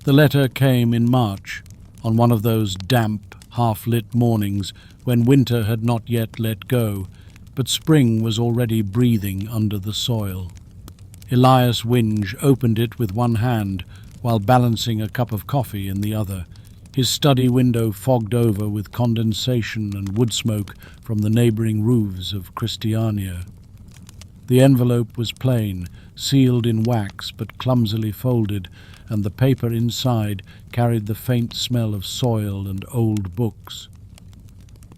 The letter came in March, on one of those damp, half-lit mornings when winter had not yet let go, but spring was already breathing under the soil. Elias Winge opened it with one hand while balancing a cup of coffee in the other, his study window fogged over with condensation and wood smoke from the neighbouring roofs of Christiania. The envelope was plain, sealed in wax but clumsily folded, and the paper inside carried the faint smell of soil and old books.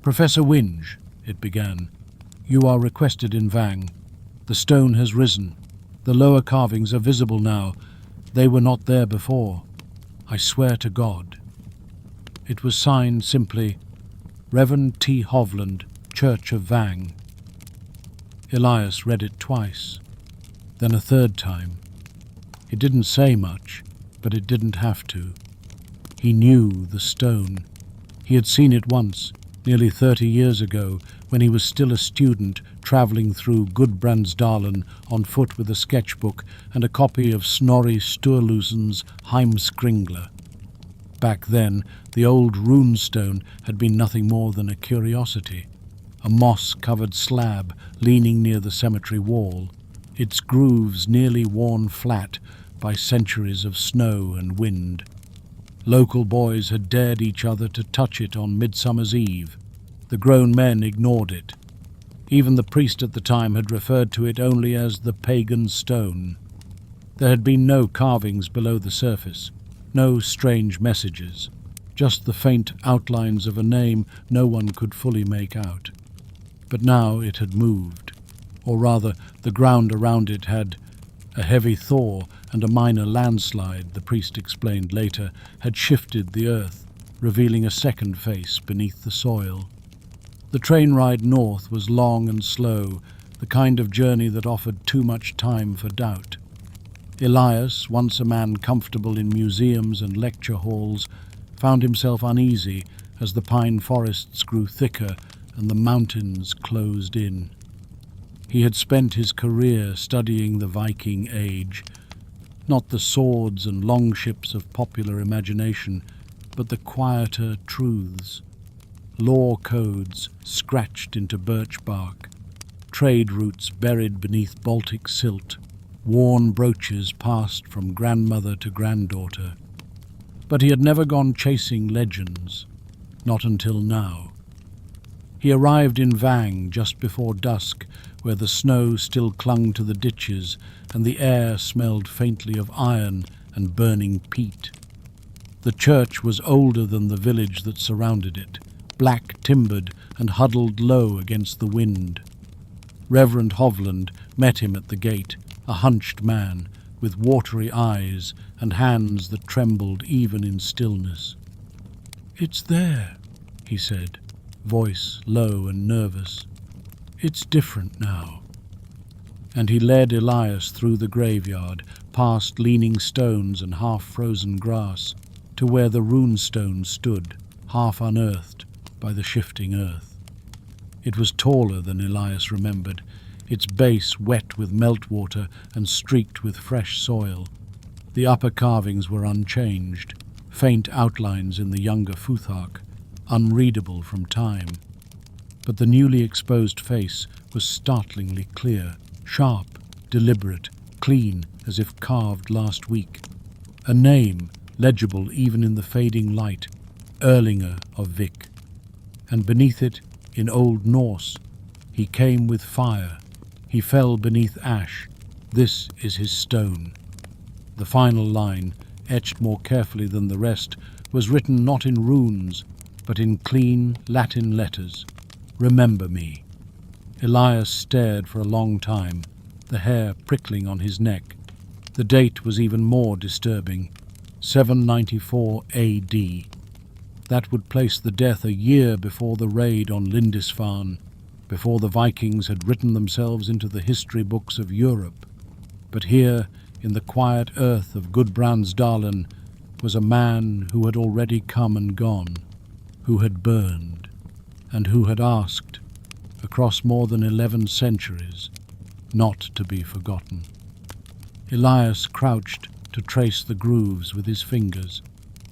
"Professor Winge," it began, "you are requested in Vang. The stone has risen. The lower carvings are visible now. They were not there before. I swear to God." It was signed simply, Reverend T. Hovland, Church of Vang. Elias read it twice, then a third time. It didn't say much, but it didn't have to. He knew the stone. He had seen it once, nearly 30 years ago, when he was still a student travelling through Gudbrandsdalen on foot with a sketchbook and a copy of Snorri Sturluson's Heimskringla. Back then, the old runestone had been nothing more than a curiosity, a moss-covered slab leaning near the cemetery wall, its grooves nearly worn flat by centuries of snow and wind. Local boys had dared each other to touch it on Midsummer's Eve. The grown men ignored it. Even the priest at the time had referred to it only as the pagan stone. There had been no carvings below the surface, no strange messages, just the faint outlines of a name no one could fully make out. But now it had moved, or rather the ground around it had. A heavy thaw and a minor landslide, the priest explained later, had shifted the earth, revealing a second face beneath the soil. The train ride north was long and slow, the kind of journey that offered too much time for doubt. Elias, once a man comfortable in museums and lecture halls, found himself uneasy as the pine forests grew thicker and the mountains closed in. He had spent his career studying the Viking age, not the swords and longships of popular imagination, but the quieter truths. Law codes scratched into birch bark, trade routes buried beneath Baltic silt, worn brooches passed from grandmother to granddaughter. But he had never gone chasing legends, not until now. He arrived in Vang just before dusk, where the snow still clung to the ditches and the air smelled faintly of iron and burning peat. The church was older than the village that surrounded it, black-timbered and huddled low against the wind. Reverend Hovland met him at the gate, a hunched man, with watery eyes and hands that trembled even in stillness. "It's there," he said, voice low and nervous. "It's different now." And he led Elias through the graveyard, past leaning stones and half-frozen grass, to where the runestone stood, half unearthed by the shifting earth. It was taller than Elias remembered, its base wet with meltwater and streaked with fresh soil. The upper carvings were unchanged, faint outlines in the younger Futhark, unreadable from time. But the newly exposed face was startlingly clear, sharp, deliberate, clean as if carved last week. A name, legible even in the fading light, Erlinger of Vik. And beneath it, in Old Norse, "He came with fire. He fell beneath ash. This is his stone." The final line, etched more carefully than the rest, was written not in runes, but in clean Latin letters. "Remember me." Elias stared for a long time, the hair prickling on his neck. The date was even more disturbing, 794 AD. That would place the death a year before the raid on Lindisfarne, before the Vikings had written themselves into the history books of Europe. But here, in the quiet earth of Gudbrandsdalen, was a man who had already come and gone, who had burned, and who had asked, across more than 11 centuries, not to be forgotten. Elias crouched, to trace the grooves with his fingers,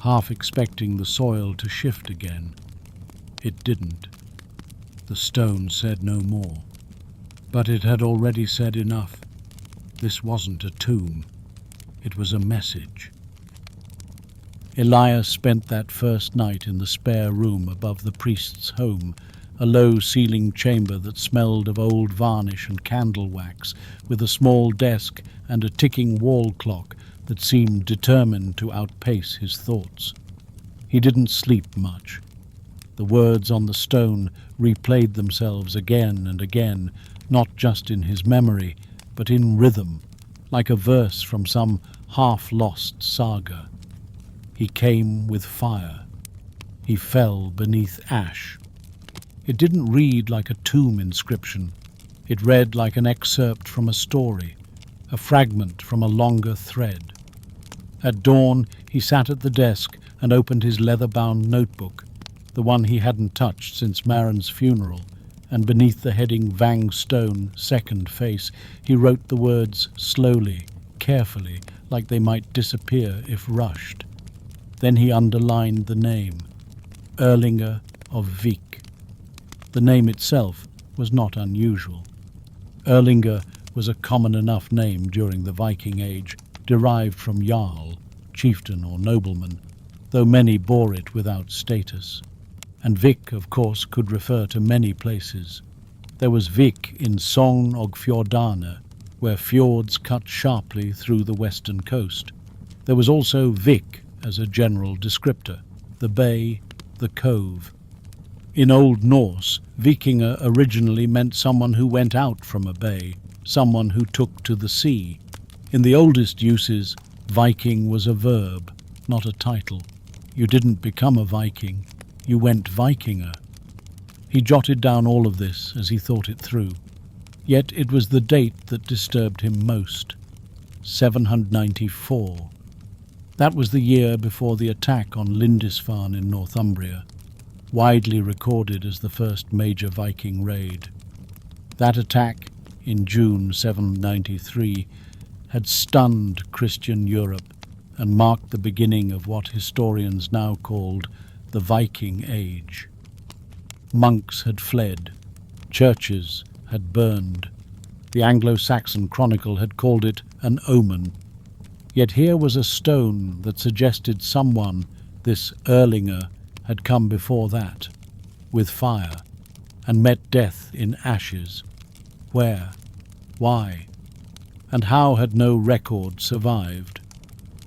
half expecting the soil to shift again. It didn't. The stone said no more. But it had already said enough. This wasn't a tomb. It was a message. Elias spent that first night in the spare room above the priest's home, a low-ceilinged chamber that smelled of old varnish and candle wax, with a small desk and a ticking wall clock that seemed determined to outpace his thoughts. He didn't sleep much. The words on the stone replayed themselves again and again, not just in his memory, but in rhythm, like a verse from some half-lost saga. He came with fire. He fell beneath ash. It didn't read like a tomb inscription. It read like an excerpt from a story, a fragment from a longer thread. At dawn, he sat at the desk and opened his leather-bound notebook, the one he hadn't touched since Maren's funeral, and beneath the heading Vang Stone, second face, he wrote the words slowly, carefully, like they might disappear if rushed. Then he underlined the name, Erlinger of Vik. The name itself was not unusual. Erlinger was a common enough name during the Viking Age, derived from Jarl, chieftain or nobleman, though many bore it without status. And Vik, of course, could refer to many places. There was Vik in Sogn og Fjordane, where fjords cut sharply through the western coast. There was also Vik as a general descriptor, the bay, the cove. In Old Norse, Vikinger originally meant someone who went out from a bay, someone who took to the sea. In the oldest uses, Viking was a verb, not a title. You didn't become a Viking, you went Vikinger. He jotted down all of this as he thought it through. Yet it was the date that disturbed him most. 794. That was the year before the attack on Lindisfarne in Northumbria, widely recorded as the first major Viking raid. That attack, in June 793, had stunned Christian Europe and marked the beginning of what historians now called the Viking Age. Monks had fled, churches had burned. The Anglo-Saxon Chronicle had called it an omen. Yet here was a stone that suggested someone, this Erlinger, had come before that, with fire, and met death in ashes. Where? Why? And how had no record survived?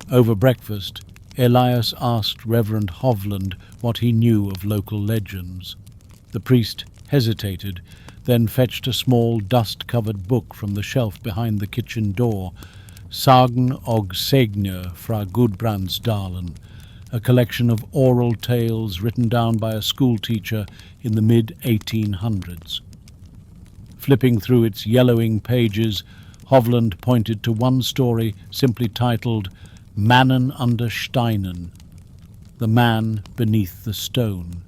Over breakfast, Elias asked Reverend Hovland what he knew of local legends. The priest hesitated, then fetched a small dust-covered book from the shelf behind the kitchen door, Sagn og Segner fra Gudbrandsdalen, a collection of oral tales written down by a schoolteacher in the mid-1800s. Flipping through its yellowing pages, Hovland pointed to one story simply titled Mannen under Steinen, the man beneath the stone.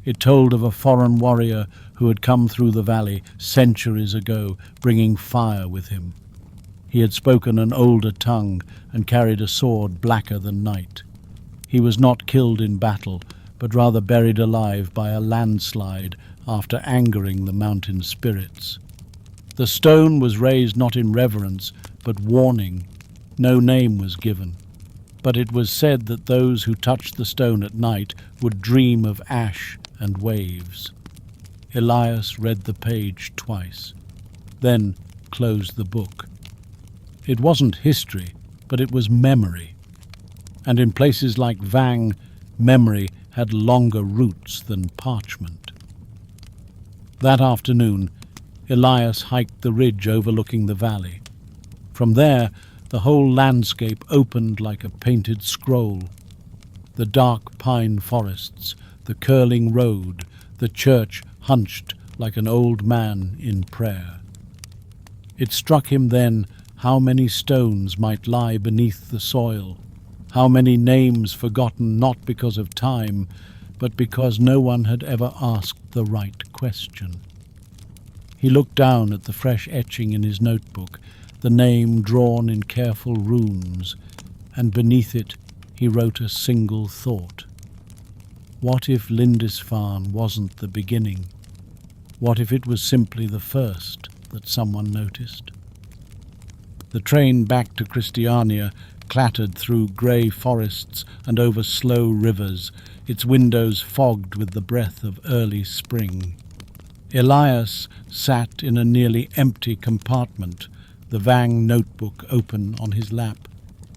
It told of a foreign warrior who had come through the valley centuries ago, bringing fire with him. He had spoken an older tongue and carried a sword blacker than night. He was not killed in battle, but rather buried alive by a landslide after angering the mountain spirits. The stone was raised not in reverence, but warning. No name was given, but it was said that those who touched the stone at night would dream of ash and waves. Elias read the page twice, then closed the book. It wasn't history, but it was memory. And in places like Vang, memory had longer roots than parchment. That afternoon, Elias hiked the ridge overlooking the valley. From there, the whole landscape opened like a painted scroll. The dark pine forests, the curling road, the church hunched like an old man in prayer. It struck him then how many stones might lie beneath the soil, how many names forgotten not because of time, but because no one had ever asked the right question. He looked down at the fresh etching in his notebook, the name drawn in careful runes, and beneath it he wrote a single thought. What if Lindisfarne wasn't the beginning? What if it was simply the first that someone noticed? The train back to Christiania clattered through grey forests and over slow rivers, its windows fogged with the breath of early spring. Elias sat in a nearly empty compartment, the Vang notebook open on his lap,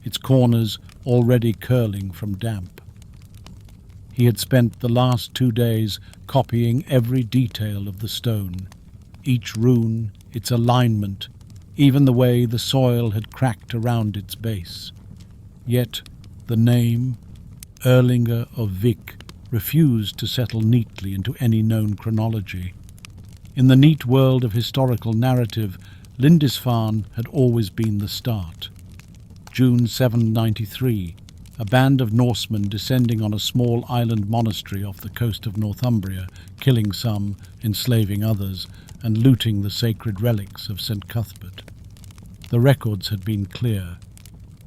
its corners already curling from damp. He had spent the last 2 days copying every detail of the stone, each rune, its alignment, even the way the soil had cracked around its base. Yet the name, Erlinger of Vik, refused to settle neatly into any known chronology. In the neat world of historical narrative, Lindisfarne had always been the start. June 793, a band of Norsemen descending on a small island monastery off the coast of Northumbria, killing some, enslaving others, and looting the sacred relics of St. Cuthbert. The records had been clear.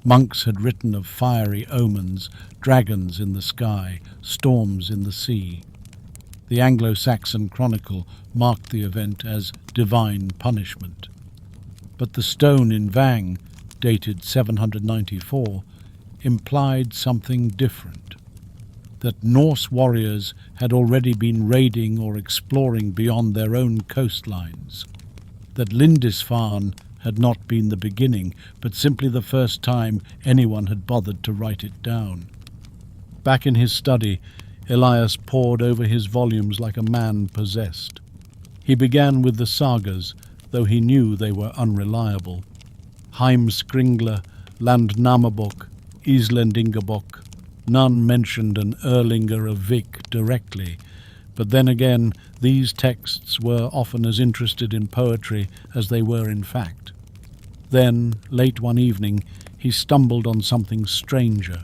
Monks had written of fiery omens, dragons in the sky, storms in the sea. The Anglo-Saxon Chronicle marked the event as divine punishment. But the stone in Vang, dated 794, implied something different. That Norse warriors had already been raiding or exploring beyond their own coastlines. That Lindisfarne had not been the beginning, but simply the first time anyone had bothered to write it down. Back in his study, Elias pored over his volumes like a man possessed. He began with the sagas, though he knew they were unreliable. Heimskringla, Landnamabok, Islendingabok. None mentioned an Erlinger of Vik directly, but then again these texts were often as interested in poetry as they were in fact. Then, late one evening, he stumbled on something stranger.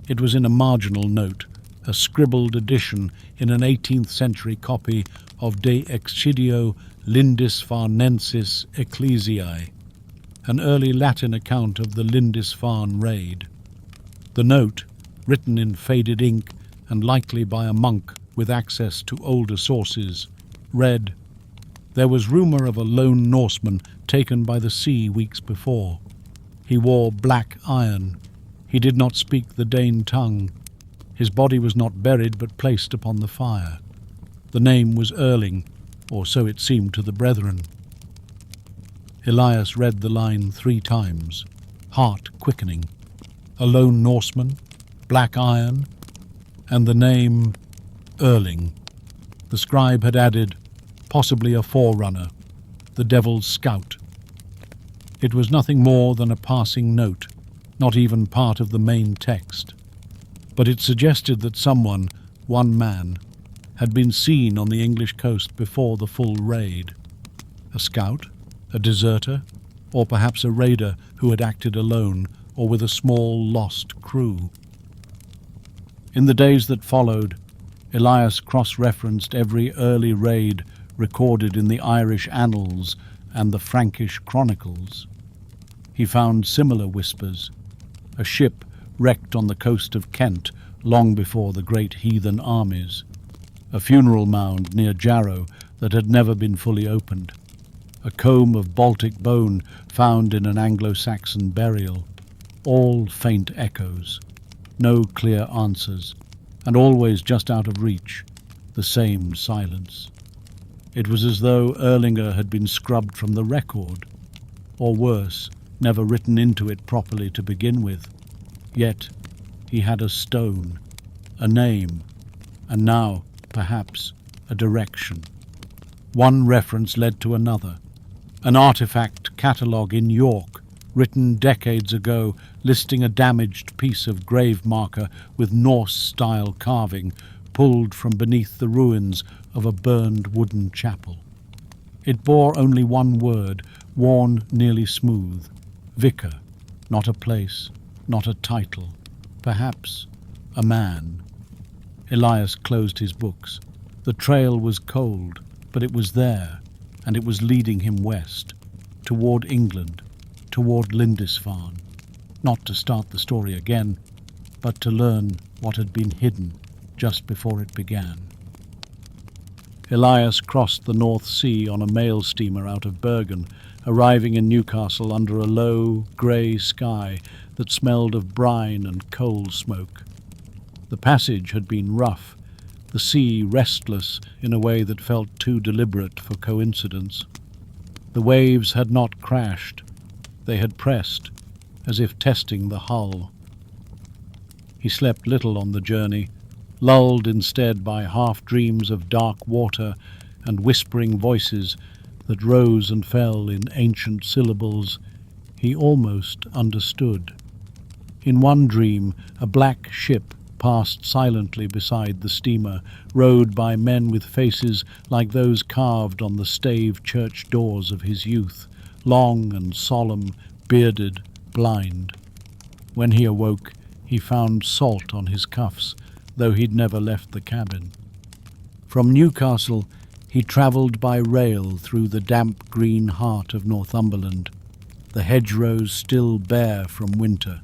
It was in a marginal note, a scribbled addition in an 18th century copy of De Excidio Lindisfarnensis Ecclesiae, an early Latin account of the Lindisfarne raid. The note, written in faded ink and likely by a monk with access to older sources, read, "There was rumour of a lone Norseman taken by the sea weeks before. He wore black iron. He did not speak the Dane tongue. His body was not buried but placed upon the fire. The name was Erling, or so it seemed to the brethren." Elias read the line 3 times, heart quickening. A lone Norseman, black iron, and the name Erling. The scribe had added, possibly a forerunner, the devil's scout. It was nothing more than a passing note, not even part of the main text. But it suggested that someone, one man, had been seen on the English coast before the full raid. A scout, a deserter, or perhaps a raider who had acted alone or with a small lost crew. In the days that followed, Elias cross-referenced every early raid recorded in the Irish annals and the Frankish chronicles. He found similar whispers. A ship wrecked on the coast of Kent long before the great heathen armies. A funeral mound near Jarrow that had never been fully opened. A comb of Baltic bone found in an Anglo-Saxon burial. All faint echoes. No clear answers, and always just out of reach, the same silence. It was as though Erlinger had been scrubbed from the record, or worse, never written into it properly to begin with. Yet he had a stone, a name, and now, perhaps, a direction. One reference led to another. An artifact catalogue in York, written decades ago, listing a damaged piece of grave marker with Norse-style carving pulled from beneath the ruins of a burned wooden chapel. It bore only one word, worn nearly smooth. Vicar, not a place, not a title, perhaps a man. Elias closed his books. The trail was cold, but it was there, and it was leading him west, toward England, toward Lindisfarne, not to start the story again, but to learn what had been hidden just before it began. Elias crossed the North Sea on a mail steamer out of Bergen, arriving in Newcastle under a low, grey sky that smelled of brine and coal smoke. The passage had been rough, the sea restless in a way that felt too deliberate for coincidence. The waves had not crashed, they had pressed, as if testing the hull. He slept little on the journey, lulled instead by half-dreams of dark water and whispering voices that rose and fell in ancient syllables he almost understood. In one dream, a black ship passed silently beside the steamer, rowed by men with faces like those carved on the stave church doors of his youth, long and solemn, bearded, blind. When he awoke, he found salt on his cuffs, though he'd never left the cabin. From Newcastle, he travelled by rail through the damp green heart of Northumberland, the hedgerows still bare from winter,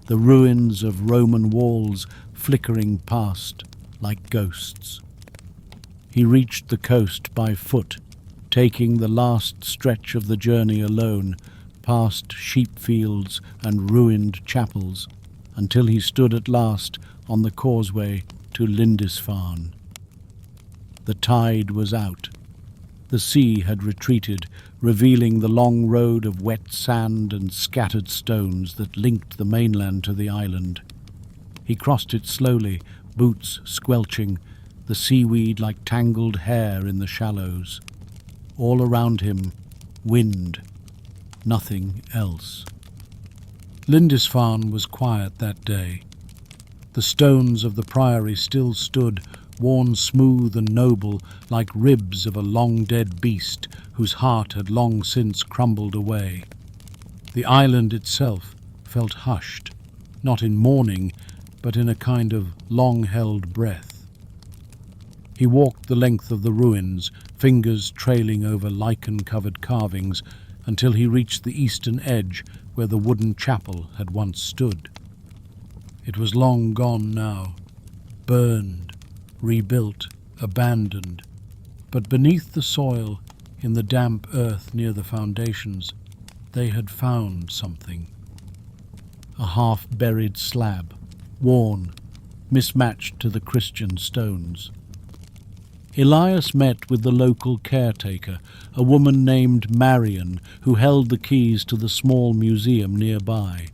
the ruins of Roman walls flickering past like ghosts. He reached the coast by foot, taking the last stretch of the journey alone, past sheep fields and ruined chapels, until he stood at last on the causeway to Lindisfarne. The tide was out. The sea had retreated, revealing the long road of wet sand and scattered stones that linked the mainland to the island. He crossed it slowly, boots squelching, the seaweed like tangled hair in the shallows. All around him, wind, nothing else. Lindisfarne was quiet that day. The stones of the priory still stood, worn smooth and noble, like ribs of a long-dead beast whose heart had long since crumbled away. The island itself felt hushed, not in mourning, but in a kind of long-held breath. He walked the length of the ruins, fingers trailing over lichen-covered carvings, until he reached the eastern edge where the wooden chapel had once stood. It was long gone now, burned, rebuilt, abandoned, but beneath the soil, in the damp earth near the foundations, they had found something. A half-buried slab, worn, mismatched to the Christian stones. Elias met with the local caretaker, a woman named Marion, who held the keys to the small museum nearby.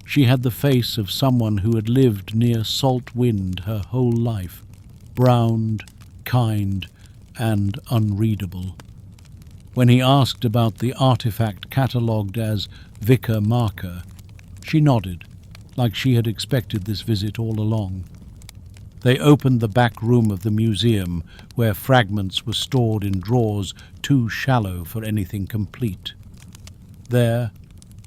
She had the face of someone who had lived near salt wind her whole life, browned, kind, and unreadable. When he asked about the artifact catalogued as Vicar Marker, she nodded, like she had expected this visit all along. They opened the back room of the museum, where fragments were stored in drawers too shallow for anything complete. There,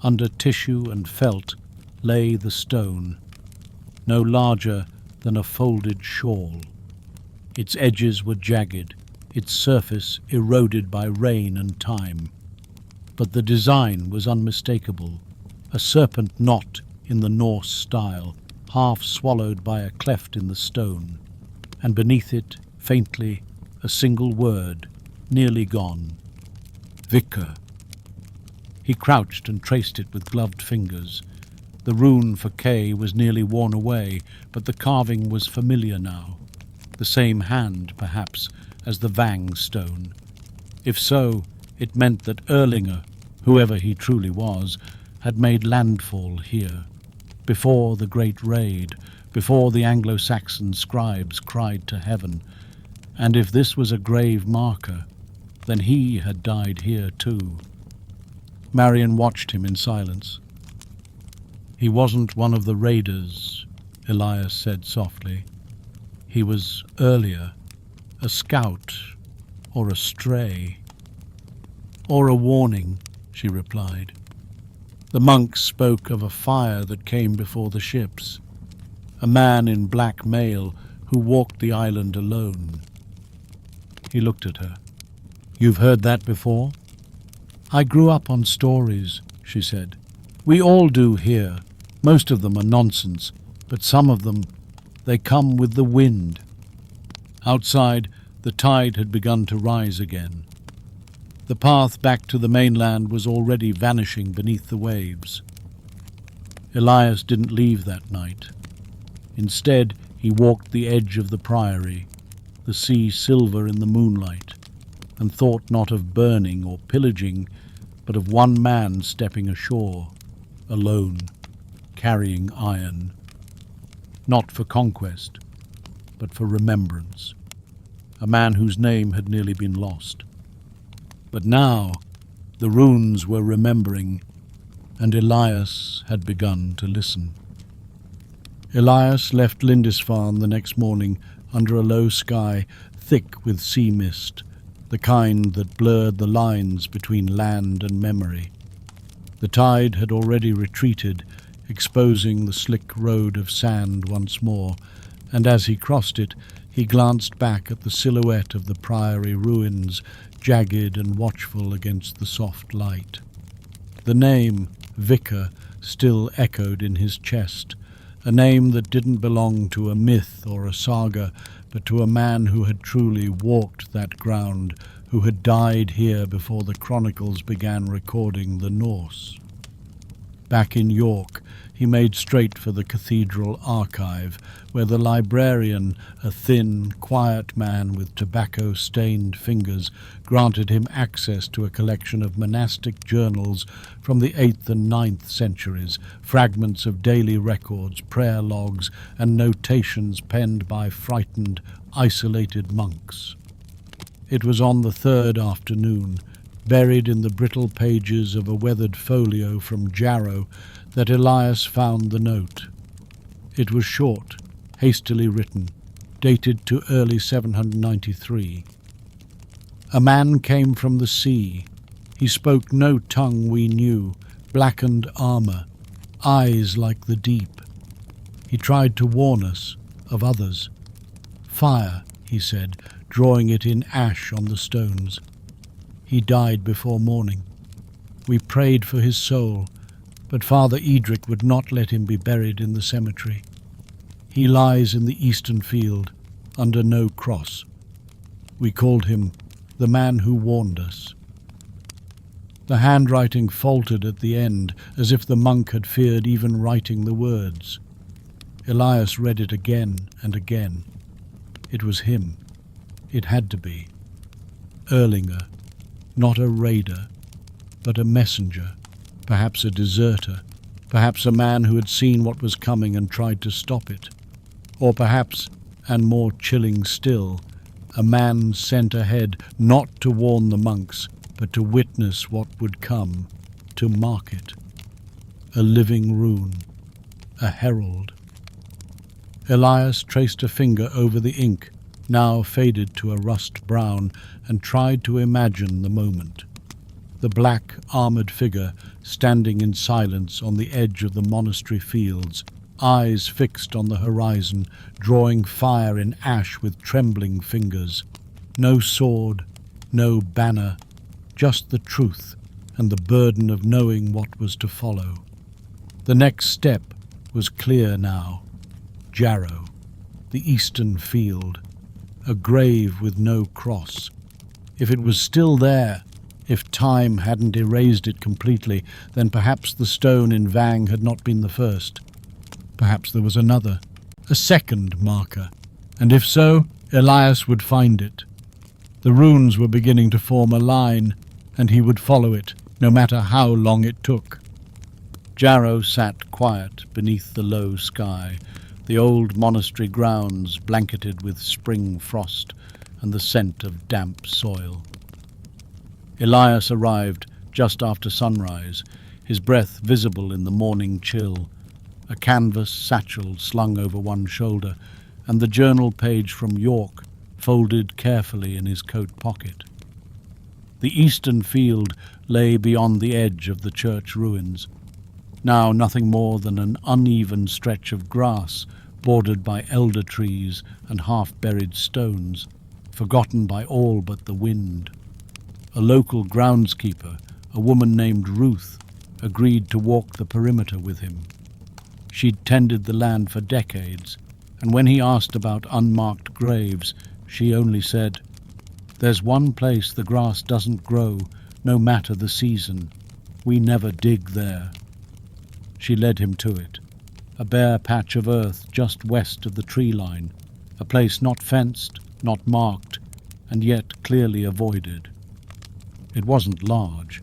under tissue and felt, lay the stone, no larger than a folded shawl. Its edges were jagged, its surface eroded by rain and time. But the design was unmistakable, a serpent knot in the Norse style, half swallowed by a cleft in the stone, and beneath it, faintly, a single word, nearly gone. Vicar. He crouched and traced it with gloved fingers. The rune for K was nearly worn away, but the carving was familiar now. The same hand, perhaps, as the Vang stone. If so, it meant that Erlinger, whoever he truly was, had made landfall here. Before the great raid, before the Anglo-Saxon scribes cried to heaven. And if this was a grave marker, then he had died here too. Marion watched him in silence. He wasn't one of the raiders, Elias said softly. He was earlier, a scout, or a stray. Or a warning, she replied. The monks spoke of a fire that came before the ships, a man in black mail who walked the island alone. He looked at her. You've heard that before? I grew up on stories, she said. "We all do here. Most of them are nonsense, but some of them, they come with the wind." Outside, the tide had begun to rise again. The path back to the mainland was already vanishing beneath the waves. Elias didn't leave that night. Instead, he walked the edge of the priory, the sea silver in the moonlight, and thought not of burning or pillaging, but of one man stepping ashore, alone, carrying iron. Not for conquest, but for remembrance. A man whose name had nearly been lost. But now the runes were remembering, and Elias had begun to listen. Elias left Lindisfarne the next morning under a low sky thick with sea mist, the kind that blurred the lines between land and memory. The tide had already retreated, exposing the slick road of sand once more, and as he crossed it, he glanced back at the silhouette of the priory ruins, jagged and watchful against the soft light. The name, Vicar, still echoed in his chest, a name that didn't belong to a myth or a saga, but to a man who had truly walked that ground, who had died here before the chronicles began recording the Norse. Back in York, he made straight for the cathedral archive, where the librarian, a thin, quiet man with tobacco-stained fingers, granted him access to a collection of monastic journals from the 8th and 9th centuries, fragments of daily records, prayer logs, and notations penned by frightened, isolated monks. It was on the third afternoon, buried in the brittle pages of a weathered folio from Jarrow, that Elias found the note. It was short, hastily written, dated to early 793. A man came from the sea. He spoke no tongue we knew, blackened armour, eyes like the deep. He tried to warn us of others. Fire, he said, drawing it in ash on the stones. He died before morning. We prayed for his soul, but Father Edric would not let him be buried in the cemetery. He lies in the eastern field, under no cross. We called him the man who warned us. The handwriting faltered at the end, as if the monk had feared even writing the words. Elias read it again and again. It was him. It had to be. Erlinger, not a raider, but a messenger, perhaps a deserter, perhaps a man who had seen what was coming and tried to stop it, or perhaps, and more chilling still, a man sent ahead not to warn the monks, but to witness what would come, to mark it. A living rune, a herald. Elias traced a finger over the ink, now faded to a rust brown, and tried to imagine the moment. The black, armoured figure standing in silence on the edge of the monastery fields, eyes fixed on the horizon, drawing fire in ash with trembling fingers. No sword, no banner, just the truth and the burden of knowing what was to follow. The next step was clear now. Jarrow, the eastern field, a grave with no cross. If it was still there, if time hadn't erased it completely, then perhaps the stone in Vang had not been the first. Perhaps there was another, a second marker, and if so, Elias would find it. The runes were beginning to form a line, and he would follow it, no matter how long it took. Jarrow sat quiet beneath the low sky, the old monastery grounds blanketed with spring frost and the scent of damp soil. Elias arrived just after sunrise, his breath visible in the morning chill, a canvas satchel slung over one shoulder, and the journal page from York folded carefully in his coat pocket. The eastern field lay beyond the edge of the church ruins, now nothing more than an uneven stretch of grass bordered by elder trees and half-buried stones, forgotten by all but the wind. A local groundskeeper, a woman named Ruth, agreed to walk the perimeter with him. She'd tended the land for decades, and when he asked about unmarked graves, she only said, "There's one place the grass doesn't grow, no matter the season. We never dig there." She led him to it, a bare patch of earth just west of the tree line, a place not fenced, not marked, and yet clearly avoided. It wasn't large,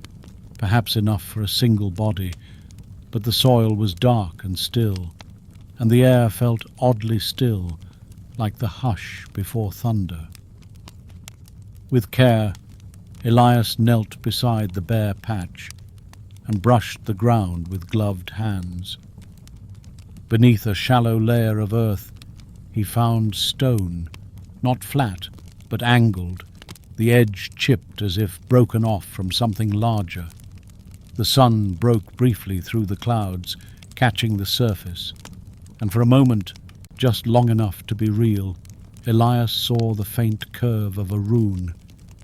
perhaps enough for a single body, but the soil was dark and still, and the air felt oddly still, like the hush before thunder. With care, Elias knelt beside the bare patch and brushed the ground with gloved hands. Beneath a shallow layer of earth, he found stone, not flat, but angled, the edge chipped as if broken off from something larger. The sun broke briefly through the clouds, catching the surface, and for a moment, just long enough to be real, Elias saw the faint curve of a rune,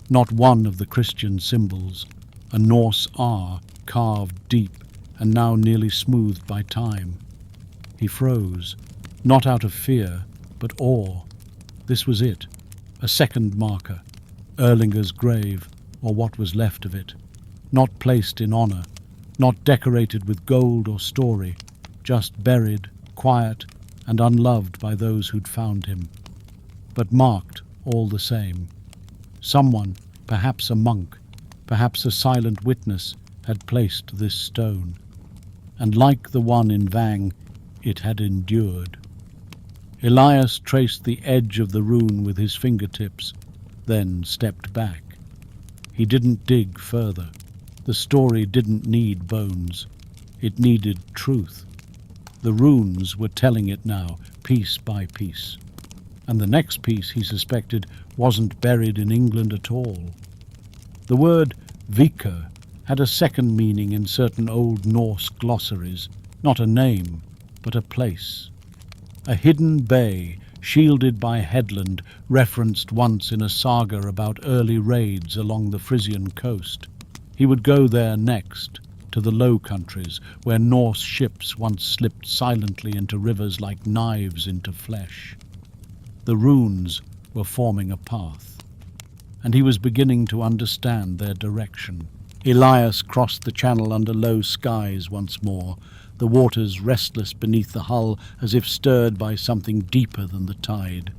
not one of the Christian symbols, a Norse R carved deep and now nearly smoothed by time. He froze, not out of fear, but awe. This was it, a second marker, Erlinger's grave, or what was left of it, not placed in honor, not decorated with gold or story, just buried, quiet, and unloved by those who'd found him, but marked all the same. Someone, perhaps a monk, perhaps a silent witness, had placed this stone, and like the one in Vang, it had endured. Elias traced the edge of the rune with his fingertips, then stepped back. He didn't dig further. The story didn't need bones. It needed truth. The runes were telling it now, piece by piece. And the next piece, he suspected, wasn't buried in England at all. The word Vika had a second meaning in certain old Norse glossaries, not a name, but a place. A hidden bay, shielded by headland, referenced once in a saga about early raids along the Frisian coast. He would go there next, to the Low Countries, where Norse ships once slipped silently into rivers like knives into flesh. The runes were forming a path, and he was beginning to understand their direction. Elias crossed the channel under low skies once more, the waters restless beneath the hull as if stirred by something deeper than the tide.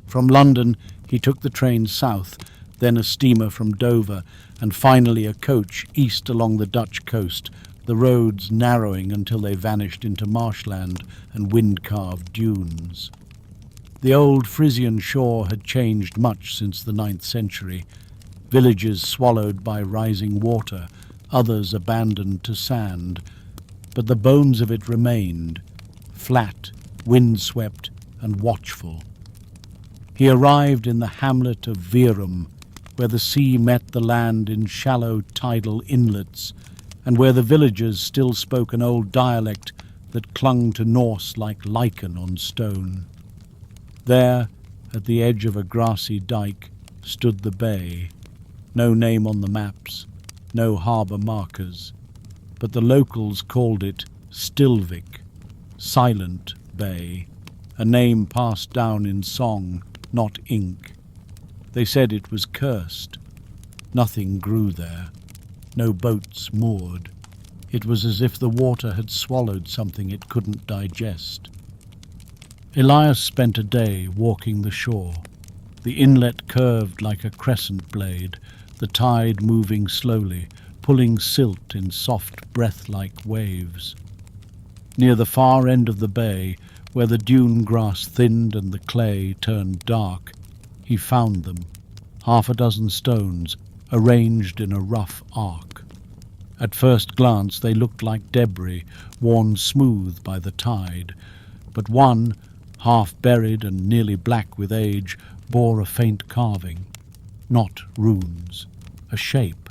From London he took the train south, then a steamer from Dover, and finally a coach east along the Dutch coast, the roads narrowing until they vanished into marshland and wind-carved dunes. The old Frisian shore had changed much since the 9th century, villages swallowed by rising water, others abandoned to sand, but the bones of it remained, flat, windswept, and watchful. He arrived in the hamlet of Virum, where the sea met the land in shallow tidal inlets, and where the villagers still spoke an old dialect that clung to Norse like lichen on stone. There, at the edge of a grassy dike, stood the bay. No name on the maps, no harbour markers, but the locals called it Stilvik, Silent Bay, a name passed down in song, not ink. They said it was cursed. Nothing grew there, no boats moored. It was as if the water had swallowed something it couldn't digest. Elias spent a day walking the shore. The inlet curved like a crescent blade, the tide moving slowly, pulling silt in soft, breath-like waves. Near the far end of the bay, where the dune grass thinned and the clay turned dark, he found them, 6 stones, arranged in a rough arc. At first glance they looked like debris, worn smooth by the tide, but one, half buried and nearly black with age, bore a faint carving. Not runes, a shape,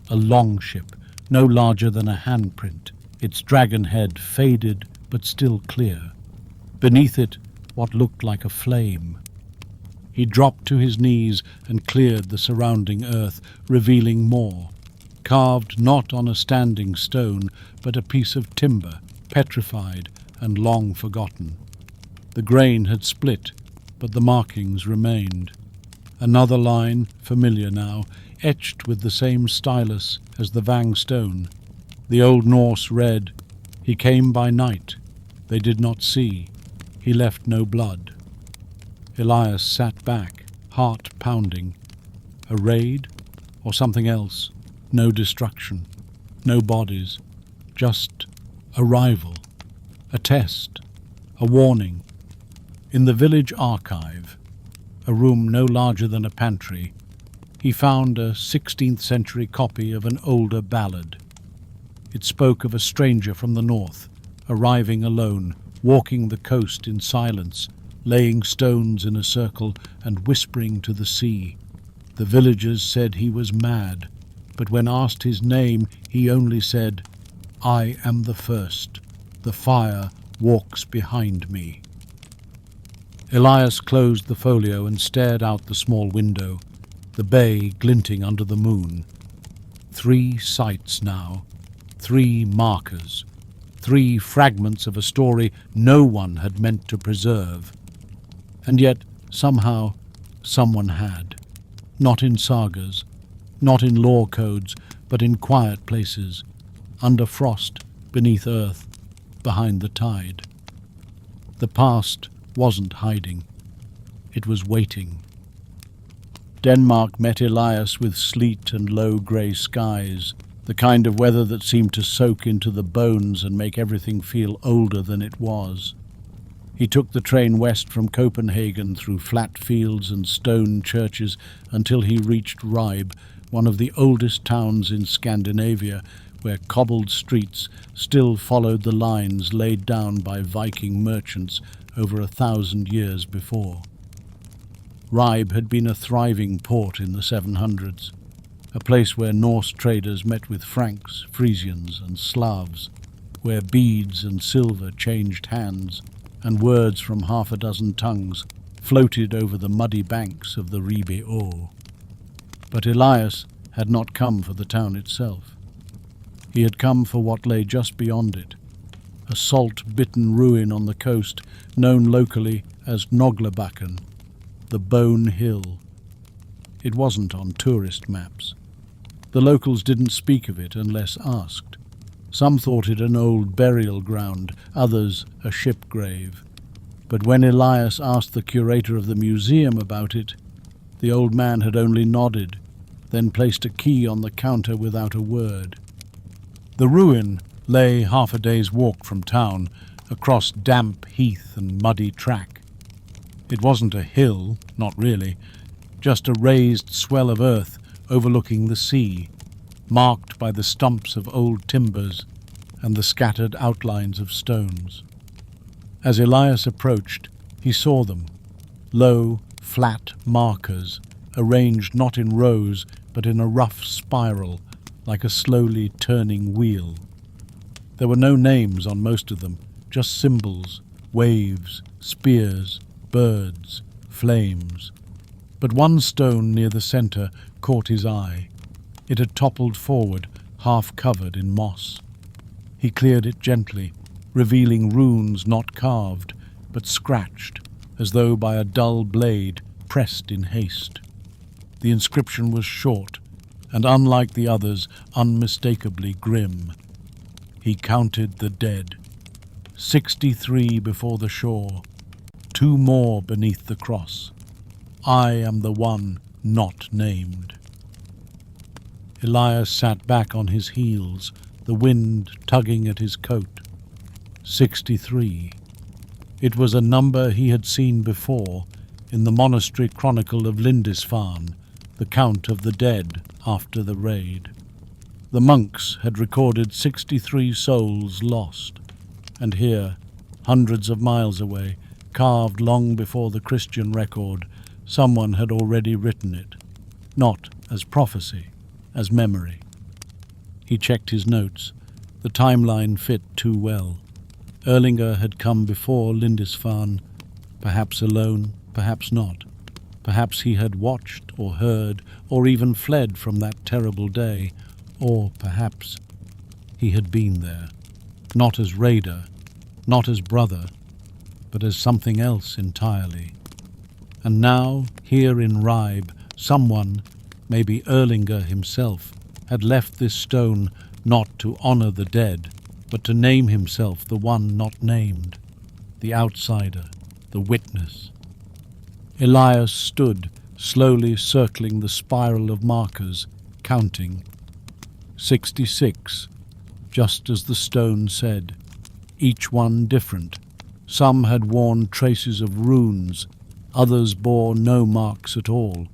a longship, no larger than a handprint, its dragon head faded but still clear. Beneath it, what looked like a flame. He dropped to his knees and cleared the surrounding earth, revealing more, carved not on a standing stone, but a piece of timber, petrified and long forgotten. The grain had split, but the markings remained. Another line, familiar now, etched with the same stylus as the Vang stone. The Old Norse read, "He came by night. They did not see. He left no blood." Elias sat back, heart pounding. A raid? Or something else? No destruction. No bodies. Just arrival. A test. A warning. In the village archive, a room no larger than a pantry, he found a 16th century copy of an older ballad. It spoke of a stranger from the north, arriving alone, walking the coast in silence, laying stones in a circle and whispering to the sea. The villagers said he was mad, but when asked his name, he only said, "I am the first. The fire walks behind me." Elias closed the folio and stared out the small window, the bay glinting under the moon. 3 sights now, 3 markers, 3 fragments of a story no one had meant to preserve. And yet, somehow, someone had. Not in sagas, not in law codes, but in quiet places, under frost, beneath earth, behind the tide. The past wasn't hiding. It was waiting. Denmark met Elias with sleet and low grey skies, the kind of weather that seemed to soak into the bones and make everything feel older than it was. He took the train west from Copenhagen through flat fields and stone churches until he reached Ribe, one of the oldest towns in Scandinavia, where cobbled streets still followed the lines laid down by Viking merchants over 1,000 years before. Ribe had been a thriving port in the 700s, a place where Norse traders met with Franks, Frisians and Slavs, where beads and silver changed hands, and words from 6 tongues floated over the muddy banks of the Ribe Å. But Elias had not come for the town itself. He had come for what lay just beyond it, a salt-bitten ruin on the coast known locally as Noglabakken, the Bone Hill. It wasn't on tourist maps. The locals didn't speak of it unless asked. Some thought it an old burial ground, others a ship grave. But when Elias asked the curator of the museum about it, the old man had only nodded, then placed a key on the counter without a word. The ruin lay half a day's walk from town, across damp heath and muddy track. It wasn't a hill, not really, just a raised swell of earth overlooking the sea, marked by the stumps of old timbers and the scattered outlines of stones. As Elias approached, he saw them, low, flat markers, arranged not in rows but in a rough spiral, like a slowly turning wheel. There were no names on most of them, just symbols, waves, spears, birds, flames. But one stone near the center caught his eye. It had toppled forward, half covered in moss. He cleared it gently, revealing runes not carved, but scratched, as though by a dull blade pressed in haste. The inscription was short, and unlike the others, unmistakably grim. He counted the dead. 63 before the shore, 2 more beneath the cross. I am the one not named. Elias sat back on his heels, the wind tugging at his coat. 63. It was a number he had seen before in the monastery chronicle of Lindisfarne, the count of the dead after the raid. The monks had recorded 63 souls lost, and here, hundreds of miles away, carved long before the Christian record, someone had already written it, not as prophecy, as memory. He checked his notes. The timeline fit too well. Erlinger had come before Lindisfarne, perhaps alone, perhaps not. Perhaps he had watched or heard or even fled from that terrible day, Or perhaps he had been there, not as raider, not as brother, but as something else entirely. And now, here in Ribe, someone, maybe Erlinger himself, had left this stone not to honor the dead, but to name himself the one not named, the outsider, the witness. Elias stood, slowly circling the spiral of markers, counting. 66, just as the stone said, each one different. Some had worn traces of runes, others bore no marks at all,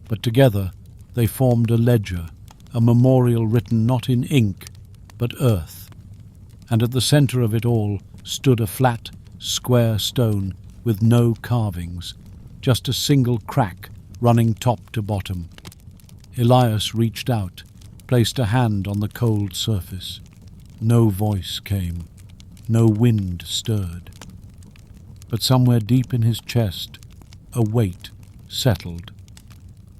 but together they formed a ledger, a memorial written not in ink, but earth. And at the center of it all stood a flat, square stone with no carvings, just a single crack running top to bottom. Elias reached out, placed a hand on the cold surface. No voice came, no wind stirred. But somewhere deep in his chest, a weight settled,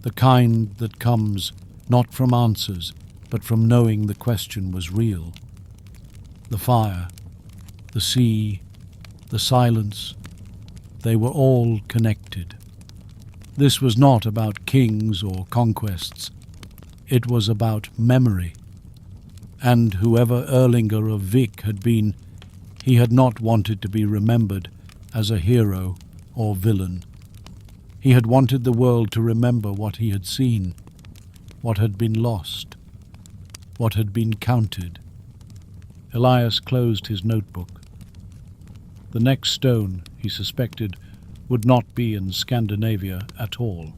the kind that comes not from answers, but from knowing the question was real. The fire, the sea, the silence, they were all connected. This was not about kings or conquests. It was about memory. And whoever Erlinger of Vik had been, he had not wanted to be remembered as a hero or villain. He had wanted the world to remember what he had seen, what had been lost, what had been counted. Elias closed his notebook. The next stone, he suspected, would not be in Scandinavia at all.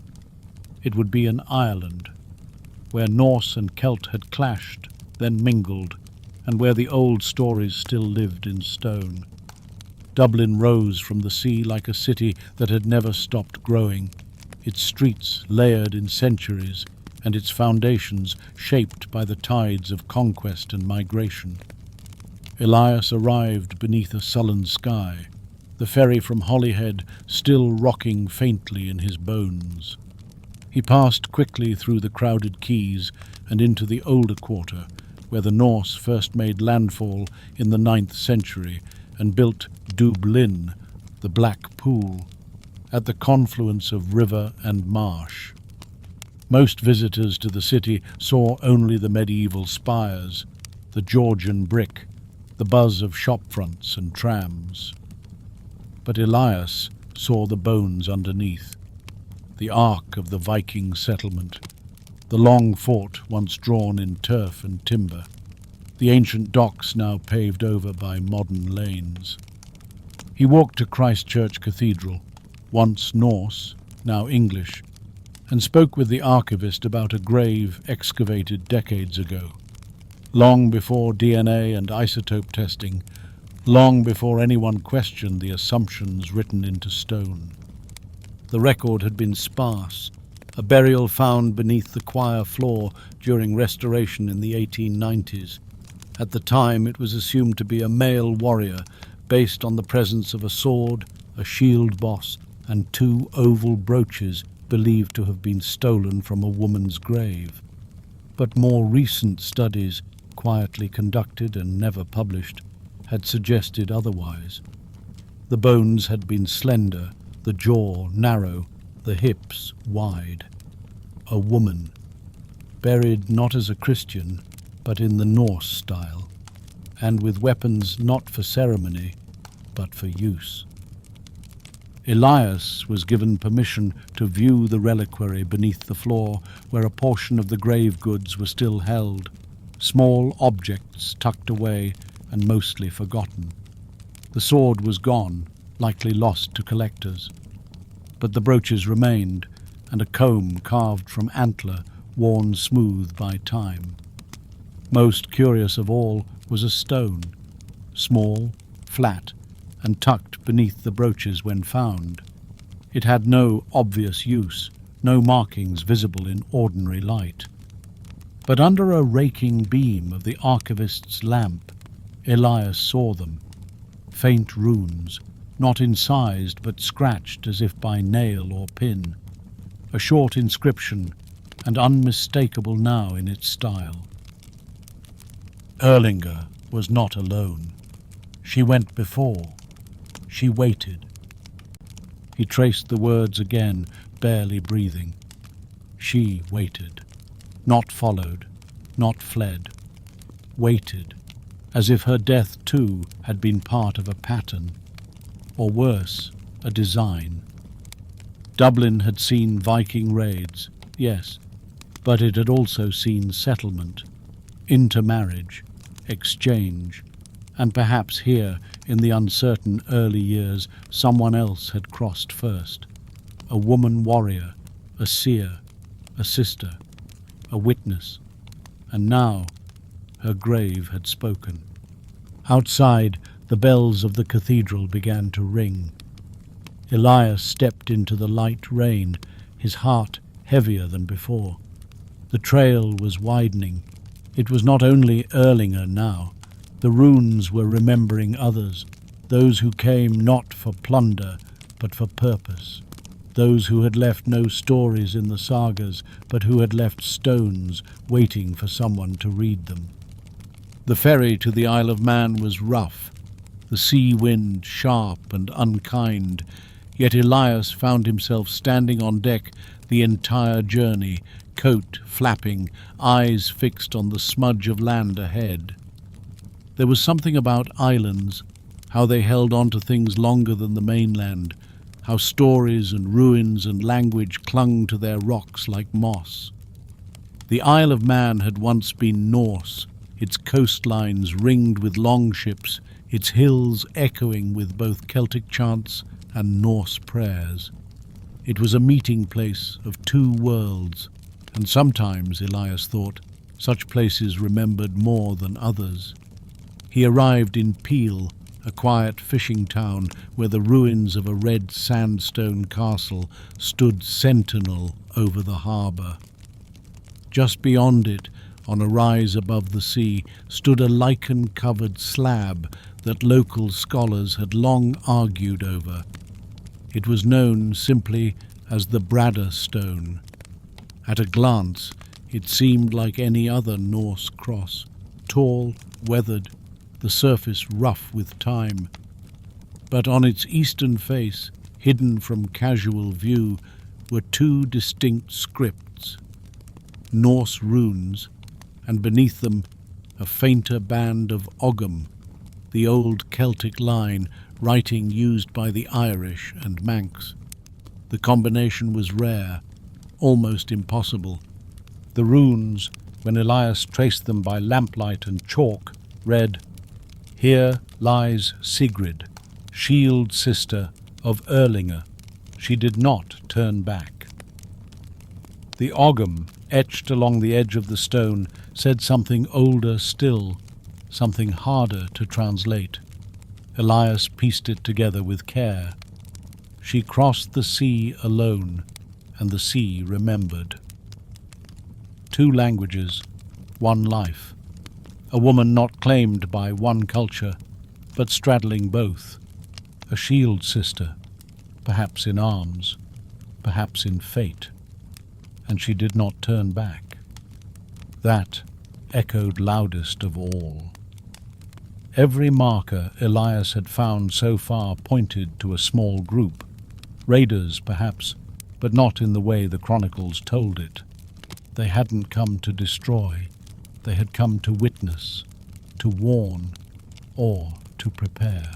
It would be in Ireland, where Norse and Celt had clashed, then mingled, and where the old stories still lived in stone. Dublin rose from the sea like a city that had never stopped growing, its streets layered in centuries, and its foundations shaped by the tides of conquest and migration. Elias arrived beneath a sullen sky, the ferry from Holyhead still rocking faintly in his bones. He passed quickly through the crowded quays and into the older quarter, where the Norse first made landfall in the 9th century and built Dublin, the Black Pool, at the confluence of river and marsh. Most visitors to the city saw only the medieval spires, the Georgian brick, the buzz of shop fronts and trams. But Elias saw the bones underneath, the ark of the Viking settlement, the long fort once drawn in turf and timber, the ancient docks now paved over by modern lanes. He walked to Christchurch Cathedral, once Norse, now English, and spoke with the archivist about a grave excavated decades ago, long before DNA and isotope testing, long before anyone questioned the assumptions written into stone. The record had been sparse, a burial found beneath the choir floor during restoration in the 1890s. At the time, it was assumed to be a male warrior based on the presence of a sword, a shield boss, and 2 oval brooches believed to have been stolen from a woman's grave. But more recent studies, quietly conducted and never published, had suggested otherwise. The bones had been slender, the jaw narrow, the hips wide. A woman, buried not as a Christian, but in the Norse style, and with weapons not for ceremony, but for use. Elias was given permission to view the reliquary beneath the floor where a portion of the grave goods were still held, small objects tucked away and mostly forgotten. The sword was gone, likely lost to collectors, but the brooches remained, and a comb carved from antler worn smooth by time. Most curious of all was a stone, small, flat, and tucked beneath the brooches when found. It had no obvious use, no markings visible in ordinary light. But under a raking beam of the archivist's lamp, Elias saw them, faint runes, not incised but scratched as if by nail or pin, a short inscription, and unmistakable now in its style. Erlinger was not alone. She went before. She waited. He traced the words again, barely breathing. She waited. Not followed, not fled. Waited, as if her death too had been part of a pattern, or worse, a design. Dublin had seen Viking raids, yes, but it had also seen settlement, intermarriage, exchange, and perhaps here, in the uncertain early years, someone else had crossed first. A woman warrior, a seer, a sister, a witness, and now her grave had spoken. Outside, the bells of the cathedral began to ring. Elias stepped into the light rain, his heart heavier than before. The trail was widening. It was not only Erlinger now. The runes were remembering others, those who came not for plunder, but for purpose, those who had left no stories in the sagas, but who had left stones waiting for someone to read them. The ferry to the Isle of Man was rough, the sea wind sharp and unkind, yet Elias found himself standing on deck the entire journey, coat flapping, eyes fixed on the smudge of land ahead. There was something about islands, how they held on to things longer than the mainland, how stories and ruins and language clung to their rocks like moss. The Isle of Man had once been Norse, its coastlines ringed with longships, its hills echoing with both Celtic chants and Norse prayers. It was a meeting place of two worlds, and sometimes, Elias thought, such places remembered more than others. He arrived in Peel, a quiet fishing town where the ruins of a red sandstone castle stood sentinel over the harbour. Just beyond it, on a rise above the sea, stood a lichen-covered slab that local scholars had long argued over. It was known simply as the Bradda Stone. At a glance, it seemed like any other Norse cross, tall, weathered, the surface rough with time. But on its eastern face, hidden from casual view, were two distinct scripts, Norse runes, and beneath them a fainter band of Ogham, the old Celtic line, writing used by the Irish and Manx. The combination was rare, almost impossible. The runes, when Elias traced them by lamplight and chalk, read, "Here lies Sigrid, shield sister of Erlinger. She did not turn back." The Ogham, etched along the edge of the stone, said something older still, something harder to translate. Elias pieced it together with care. She crossed the sea alone, and the sea remembered. Two languages, one life. A woman not claimed by one culture, but straddling both. A shield sister, perhaps in arms, perhaps in fate. And she did not turn back. That echoed loudest of all. Every marker Elias had found so far pointed to a small group. Raiders, perhaps, but not in the way the chronicles told it. They hadn't come to destroy. They had come to witness, to warn, or to prepare.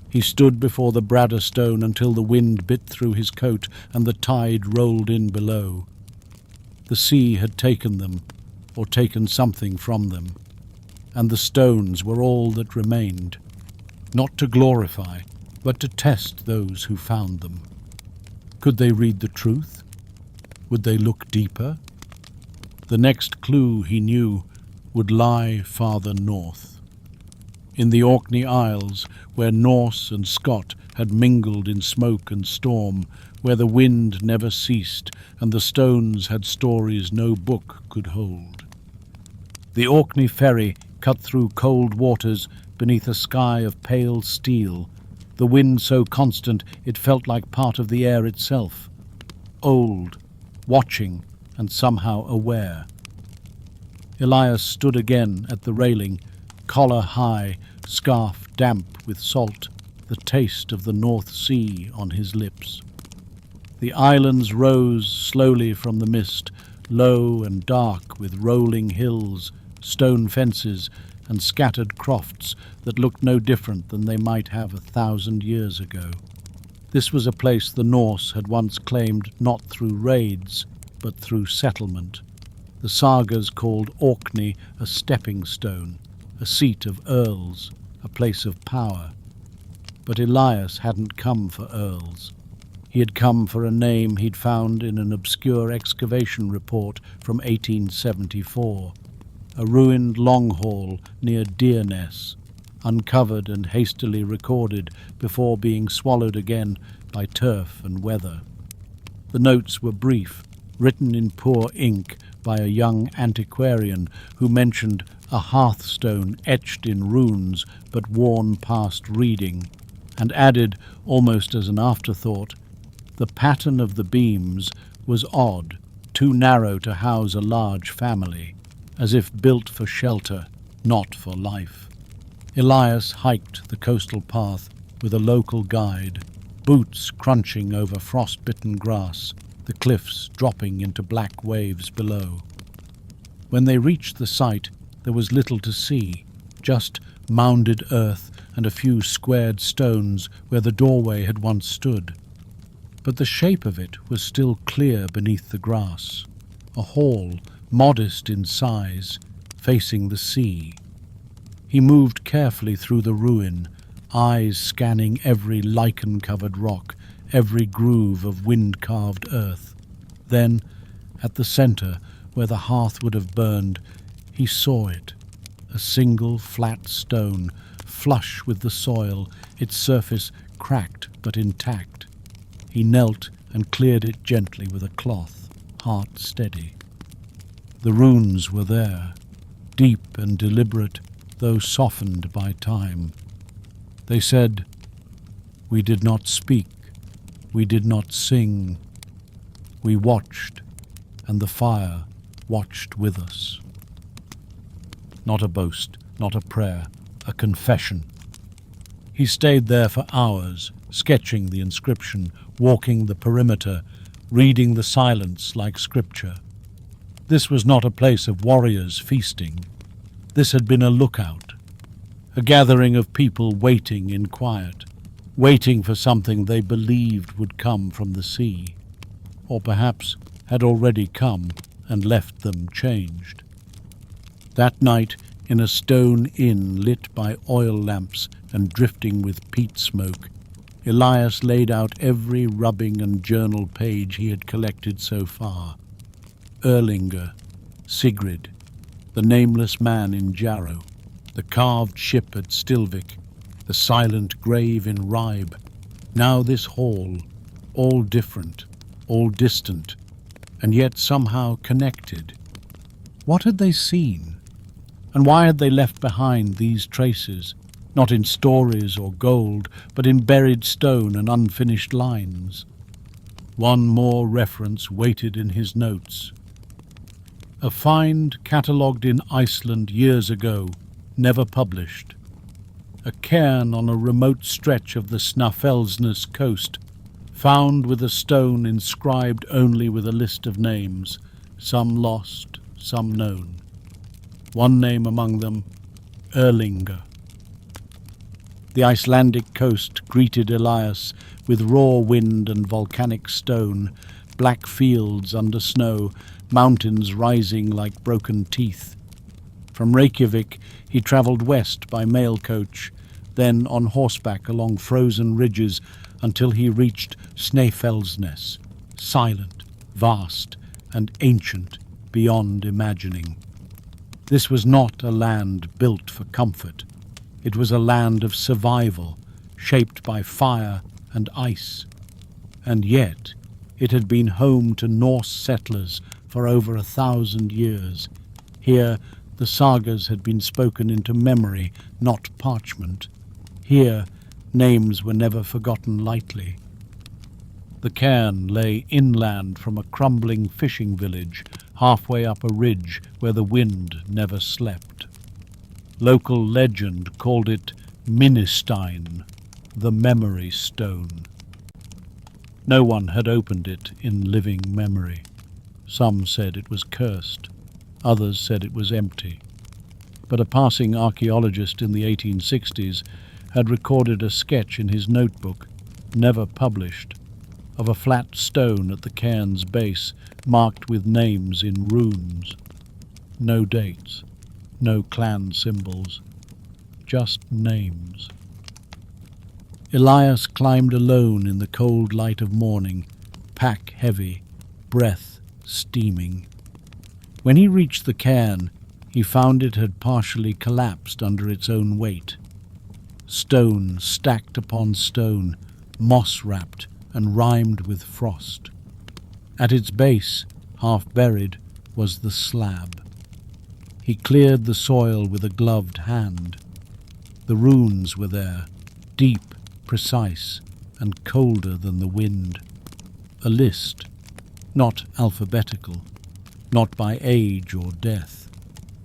He stood before the Bradda Stone until the wind bit through his coat and the tide rolled in below. The sea had taken them, or taken something from them, and the stones were all that remained, not to glorify, but to test those who found them. Could they read the truth? Would they look deeper? The next clue, he knew, would lie farther north. In the Orkney Isles, where Norse and Scot had mingled in smoke and storm, where the wind never ceased and the stones had stories no book could hold. The Orkney ferry cut through cold waters beneath a sky of pale steel, the wind so constant it felt like part of the air itself, old, watching and somehow aware. Elias stood again at the railing, collar high, scarf damp with salt, the taste of the North Sea on his lips. The islands rose slowly from the mist, low and dark with rolling hills, stone fences, and scattered crofts that looked no different than they might have 1,000 years ago. This was a place the Norse had once claimed not through raids, but through settlement. The sagas called Orkney a stepping stone, a seat of earls, a place of power. But Elias hadn't come for earls. He had come for a name he'd found in an obscure excavation report from 1874, a ruined long hall near Deerness, uncovered and hastily recorded before being swallowed again by turf and weather. The notes were brief, written in poor ink by a young antiquarian who mentioned a hearthstone etched in runes but worn past reading, and added, almost as an afterthought, the pattern of the beams was odd, too narrow to house a large family, as if built for shelter, not for life. Elias hiked the coastal path with a local guide, boots crunching over frost-bitten grass, the cliffs dropping into black waves below. When they reached the site, there was little to see, just mounded earth and a few squared stones where the doorway had once stood. But the shape of it was still clear beneath the grass, a hall modest in size, facing the sea. He moved carefully through the ruin, eyes scanning every lichen-covered rock, every groove of wind-carved earth. Then, at the center, where the hearth would have burned, he saw it, a single flat stone, flush with the soil, its surface cracked but intact. He knelt and cleared it gently with a cloth, heart steady. The runes were there, deep and deliberate, though softened by time. They said, "We did not speak, we did not sing. We watched, and the fire watched with us." Not a boast, not a prayer, a confession. He stayed there for hours, sketching the inscription, walking the perimeter, reading the silence like scripture. This was not a place of warriors feasting. This had been a lookout, a gathering of people waiting in quiet, waiting for something they believed would come from the sea, or perhaps had already come and left them changed. That night, in a stone inn lit by oil lamps and drifting with peat smoke, Elias laid out every rubbing and journal page he had collected so far. Erlinger, Sigrid, the nameless man in Jarrow, the carved ship at Stilvik, the silent grave in Ribe. Now this hall, all different, all distant, and yet somehow connected. What had they seen? And why had they left behind these traces, not in stories or gold, but in buried stone and unfinished lines? One more reference waited in his notes. A find catalogued in Iceland years ago, never published. A cairn on a remote stretch of the Snæfellsnes coast, found with a stone inscribed only with a list of names, some lost, some known. One name among them, Erlinger. The Icelandic coast greeted Elias with raw wind and volcanic stone, black fields under snow, mountains rising like broken teeth. From Reykjavik he travelled west by mail coach, then on horseback along frozen ridges until he reached Snæfellsnes, silent, vast, and ancient beyond imagining. This was not a land built for comfort. It was a land of survival, shaped by fire and ice. And yet it had been home to Norse settlers for over 1,000 years. Here the sagas had been spoken into memory, not parchment. Here names were never forgotten lightly. The cairn lay inland from a crumbling fishing village, halfway up a ridge where the wind never slept. Local legend called it Minnistein, the memory stone. No one had opened it in living memory. Some said it was cursed, others said it was empty. But a passing archaeologist in the 1860s had recorded a sketch in his notebook, never published, of a flat stone at the cairn's base marked with names in runes. No dates, no clan symbols, just names. Elias climbed alone in the cold light of morning, pack heavy, breath steaming. When he reached the cairn, he found it had partially collapsed under its own weight. Stone stacked upon stone, moss-wrapped and rimed with frost. At its base, half buried, was the slab. He cleared the soil with a gloved hand. The runes were there, deep, precise, and colder than the wind. A list, not alphabetical, not by age or death.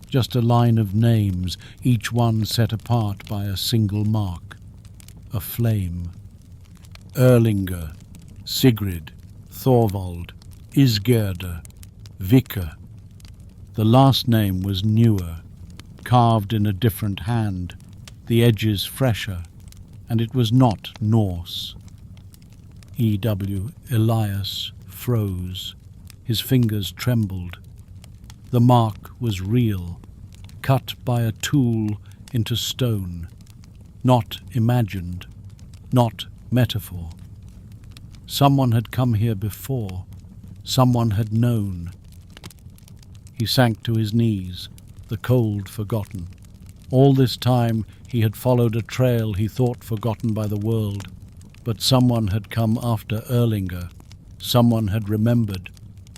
Just a line of names, each one set apart by a single mark. A flame. Erlinger, Sigrid, Thorvald, Isgerda, Vika. The last name was newer, carved in a different hand, the edges fresher, and it was not Norse. Elias froze. His fingers trembled. The mark was real, cut by a tool into stone, not imagined, not metaphor. Someone had come here before. Someone had known. He sank to his knees, the cold forgotten. All this time he had followed a trail he thought forgotten by the world, but someone had come after Erlinger. Someone had remembered,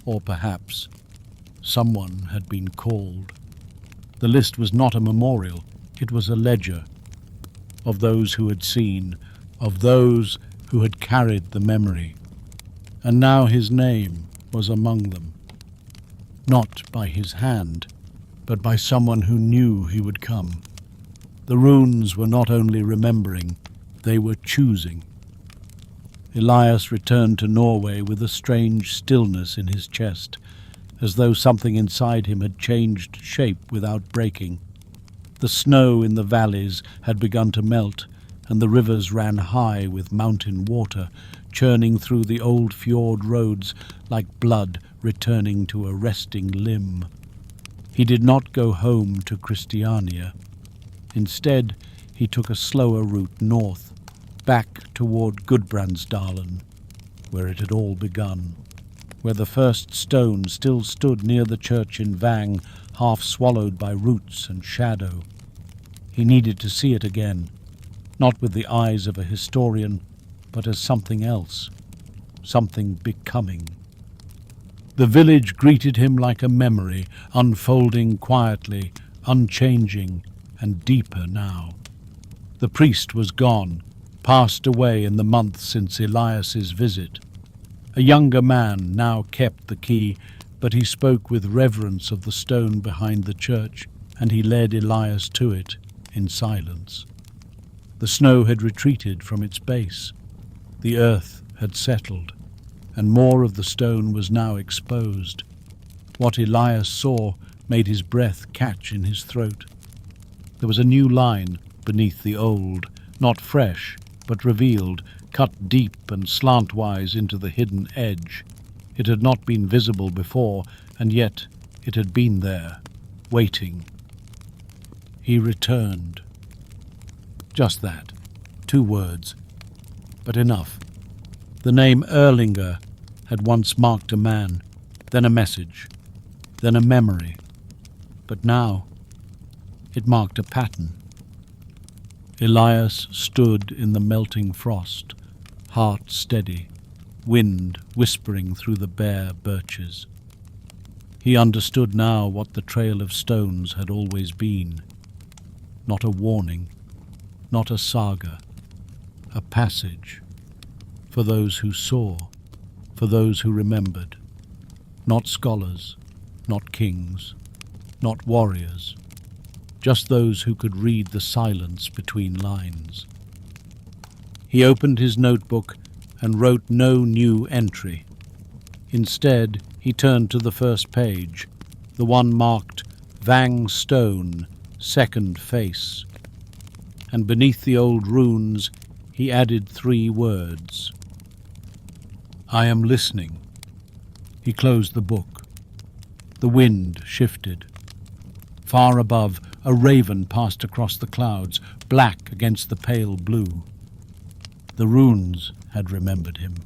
or perhaps someone had been called. The list was not a memorial, it was a ledger of those who had seen, of those who had carried the memory. And now his name was among them, not by his hand, but by someone who knew he would come. The runes were not only remembering, they were choosing. Elias returned to Norway with a strange stillness in his chest, as though something inside him had changed shape without breaking. The snow in the valleys had begun to melt, and the rivers ran high with mountain water, churning through the old fjord roads like blood returning to a resting limb. He did not go home to Christiania. Instead, he took a slower route north, back toward Gudbrandsdalen, where it had all begun, where the first stone still stood near the church in Vang, half swallowed by roots and shadow. He needed to see it again, not with the eyes of a historian, but as something else, something becoming. The village greeted him like a memory, unfolding quietly, unchanging, and deeper now. The priest was gone, passed away in the month since Elias's visit. A younger man now kept the key, but he spoke with reverence of the stone behind the church, and he led Elias to it in silence. The snow had retreated from its base. The earth had settled, and more of the stone was now exposed. What Elias saw made his breath catch in his throat. There was a new line beneath the old, not fresh, but revealed, cut deep and slantwise into the hidden edge. It had not been visible before, and yet it had been there, waiting. He returned. Just that. 2 words. But enough. The name Erlinger had once marked a man, then a message, then a memory. But now it marked a pattern. Elias stood in the melting frost, heart steady, wind whispering through the bare birches. He understood now what the trail of stones had always been. Not a warning, not a saga, a passage for those who saw, for those who remembered. Not scholars, not kings, not warriors, just those who could read the silence between lines. He opened his notebook and wrote no new entry. Instead, he turned to the first page, the one marked Vang Stone, Second Face, and beneath the old runes he added 3 words. I am listening. He closed the book. The wind shifted. Far above, a raven passed across the clouds, black against the pale blue. The runes had remembered him,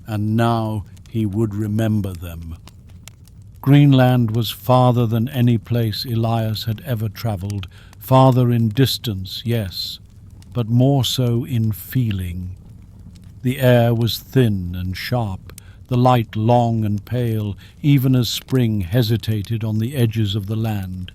and now he would remember them. Greenland was farther than any place Elias had ever travelled, farther in distance, yes, but more so in feeling. The air was thin and sharp, the light long and pale, even as spring hesitated on the edges of the land.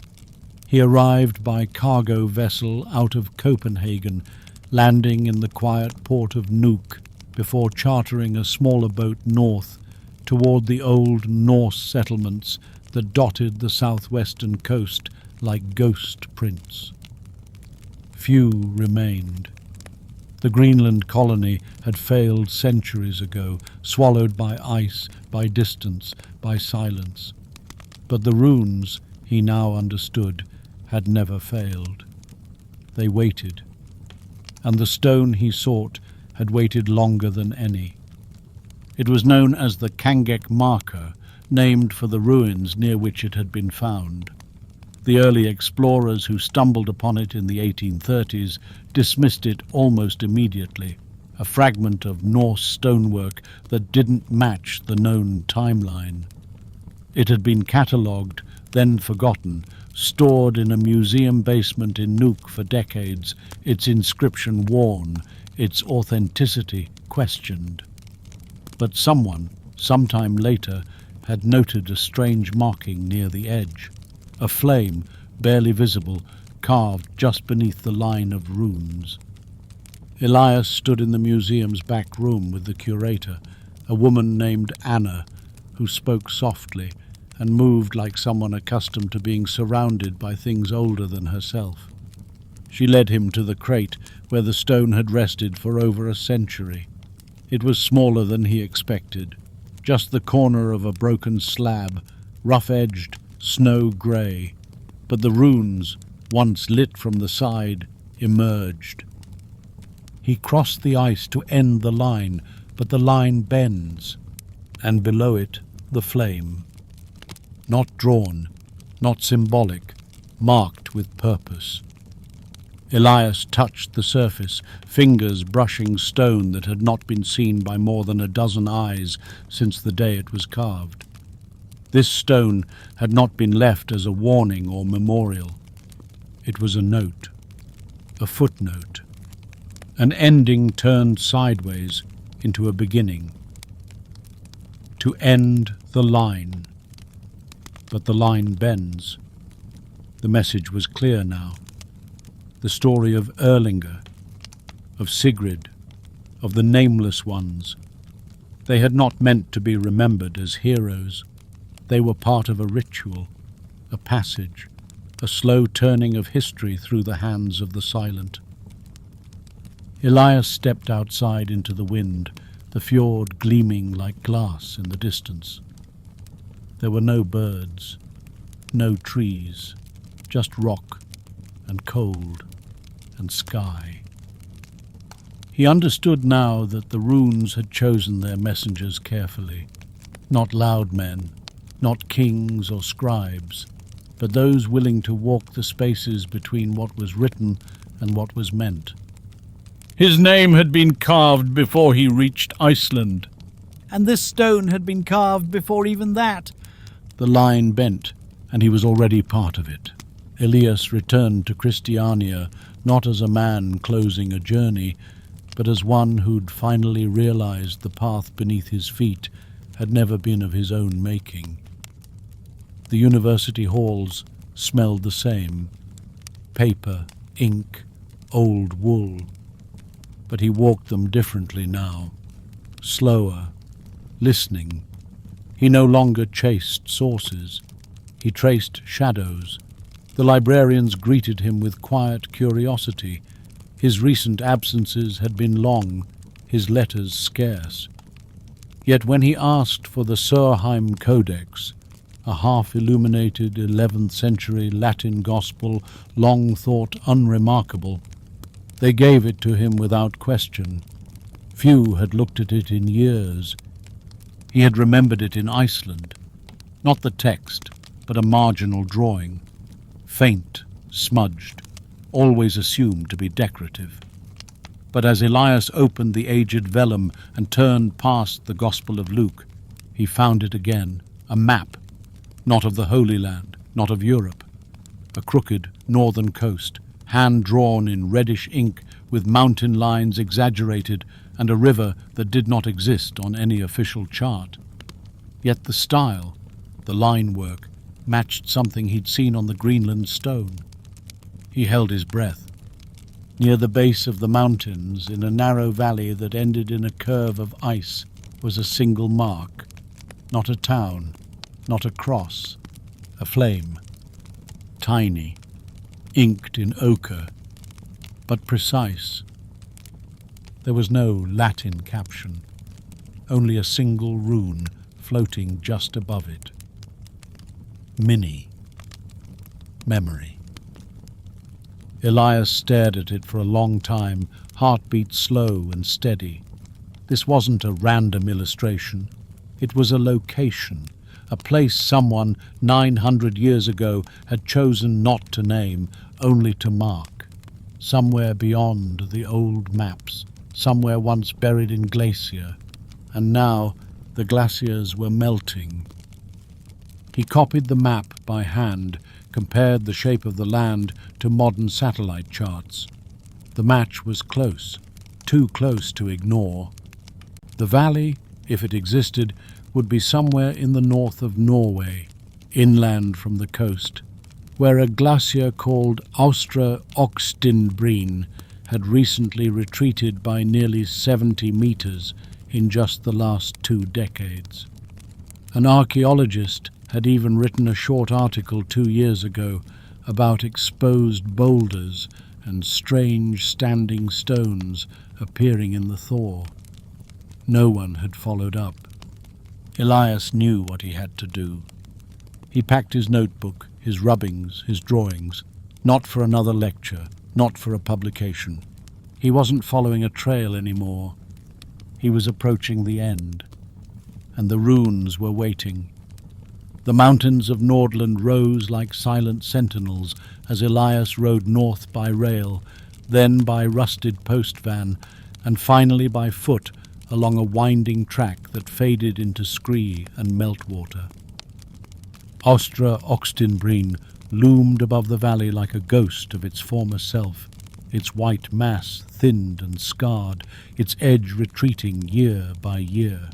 He arrived by cargo vessel out of Copenhagen, landing in the quiet port of Nuuk before chartering a smaller boat north toward the old Norse settlements that dotted the southwestern coast like ghost prints. Few remained. The Greenland colony had failed centuries ago, swallowed by ice, by distance, by silence. But the runes, he now understood, had never failed. They waited, and the stone he sought had waited longer than any. It was known as the Kangek marker, named for the ruins near which it had been found. The early explorers who stumbled upon it in the 1830s dismissed it almost immediately, a fragment of Norse stonework that didn't match the known timeline. It had been catalogued, then forgotten, stored in a museum basement in Nuuk for decades, its inscription worn, its authenticity questioned. But someone, sometime later, had noted a strange marking near the edge, a flame, barely visible, carved just beneath the line of runes. Elias stood in the museum's back room with the curator, a woman named Anna, who spoke softly and moved like someone accustomed to being surrounded by things older than herself. She led him to the crate where the stone had rested for over a century. It was smaller than he expected, just the corner of a broken slab, rough-edged, snow-grey, but the runes, once lit from the side, emerged. He crossed the ice to end the line, but the line bends, and below it the flame. Not drawn, not symbolic, marked with purpose. Elias touched the surface, fingers brushing stone that had not been seen by more than a dozen eyes since the day it was carved. This stone had not been left as a warning or memorial. It was a note, a footnote, an ending turned sideways into a beginning. To end the line. But the line bends. The message was clear now. The story of Erlinger, of Sigrid, of the nameless ones. They had not meant to be remembered as heroes. They were part of a ritual, a passage, a slow turning of history through the hands of the silent. Elias stepped outside into the wind, the fjord gleaming like glass in the distance. There were no birds, no trees, just rock and cold and sky. He understood now that the runes had chosen their messengers carefully, not loud men, not kings or scribes, but those willing to walk the spaces between what was written and what was meant. His name had been carved before he reached Iceland. And this stone had been carved before even that. The line bent, and he was already part of it. Elias returned to Christiania not as a man closing a journey, but as one who'd finally realized the path beneath his feet had never been of his own making. The university halls smelled the same: paper, ink, old wool. But he walked them differently now, slower, listening, He no longer chased sources. He traced shadows. The librarians greeted him with quiet curiosity. His recent absences had been long, his letters scarce. Yet when he asked for the Surheim Codex, a half-illuminated 11th century Latin gospel long thought unremarkable, they gave it to him without question. Few had looked at it in years. He had remembered it in Iceland, not the text, but a marginal drawing, faint, smudged, always assumed to be decorative. But as Elias opened the aged vellum and turned past the Gospel of Luke, he found it again, a map, not of the Holy Land, not of Europe, a crooked northern coast, hand-drawn in reddish ink with mountain lines exaggerated and a river that did not exist on any official chart. Yet the style, the line work, matched something he'd seen on the Greenland stone. He held his breath. Near the base of the mountains, in a narrow valley that ended in a curve of ice, was a single mark. Not a town, not a cross, a flame. Tiny, inked in ochre, but precise. There was no Latin caption, only a single rune floating just above it. Mini. Memory. Elias stared at it for a long time, heartbeat slow and steady. This wasn't a random illustration. It was a location, a place someone 900 years ago had chosen not to name, only to mark. Somewhere beyond the old maps, somewhere once buried in glacier, and now the glaciers were melting. He copied the map by hand, compared the shape of the land to modern satellite charts. The match was close, too close to ignore. The valley, if it existed, would be somewhere in the north of Norway, inland from the coast, where a glacier called Austra Oxtinbreen had recently retreated by nearly 70 meters in just the last 2 decades. An archaeologist had even written a short article 2 years ago about exposed boulders and strange standing stones appearing in the thaw. No one had followed up. Elias knew what he had to do. He packed his notebook, his rubbings, his drawings, not for another lecture, not for a publication. He wasn't following a trail anymore. He was approaching the end, and the runes were waiting. The mountains of Nordland rose like silent sentinels as Elias rode north by rail, then by rusted post van, and finally by foot along a winding track that faded into scree and meltwater. Austra Oxtinbreen loomed above the valley like a ghost of its former self, its white mass thinned and scarred, its edge retreating year by year.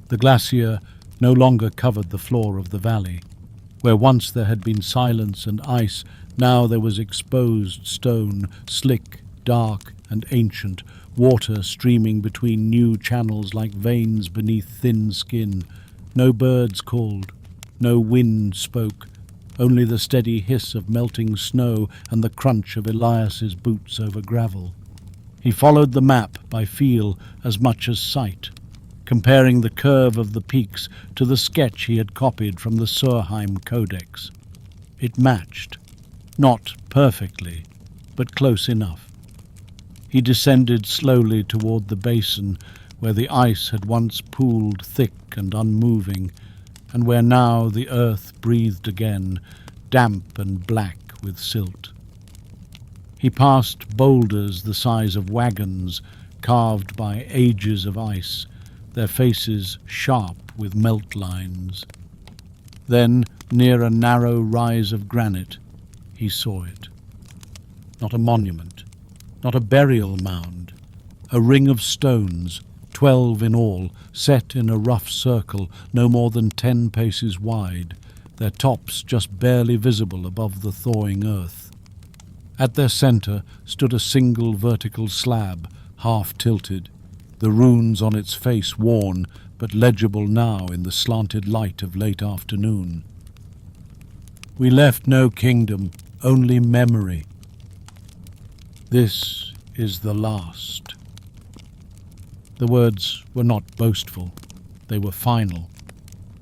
The glacier no longer covered the floor of the valley. Where once there had been silence and ice, now there was exposed stone, slick, dark, and ancient, water streaming between new channels like veins beneath thin skin. No birds called, no wind spoke, only the steady hiss of melting snow and the crunch of Elias's boots over gravel. He followed the map by feel as much as sight, comparing the curve of the peaks to the sketch he had copied from the Surheim Codex. It matched, not perfectly, but close enough. He descended slowly toward the basin where the ice had once pooled thick and unmoving, and where now the earth breathed again, damp and black with silt. He passed boulders the size of wagons, carved by ages of ice, their faces sharp with melt lines. Then, near a narrow rise of granite, he saw it. Not a monument, not a burial mound, a ring of stones, 12 in all, set in a rough circle no more than 10 paces wide, their tops just barely visible above the thawing earth. At their centre stood a single vertical slab, half tilted, the runes on its face worn, but legible now in the slanted light of late afternoon. We left no kingdom, only memory. This is the last. The words were not boastful, they were final.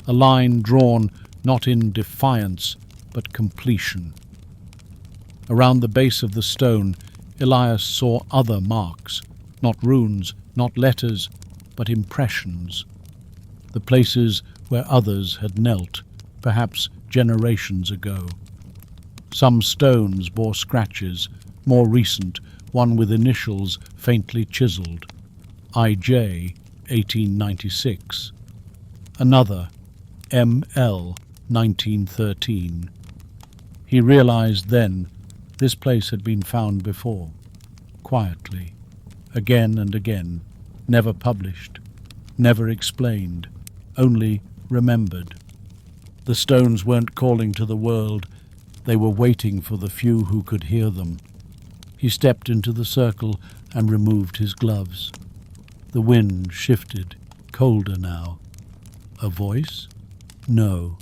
A line drawn not in defiance, but completion. Around the base of the stone, Elias saw other marks, not runes, not letters, but impressions. The places where others had knelt, perhaps generations ago. Some stones bore scratches, more recent, one with initials faintly chiseled, I.J. 1896. Another, M.L. 1913. He realized then this place had been found before, quietly, again and again, never published, never explained, only remembered. The stones weren't calling to the world, they were waiting for the few who could hear them. He stepped into the circle and removed his gloves. The wind shifted, colder now. A voice? No,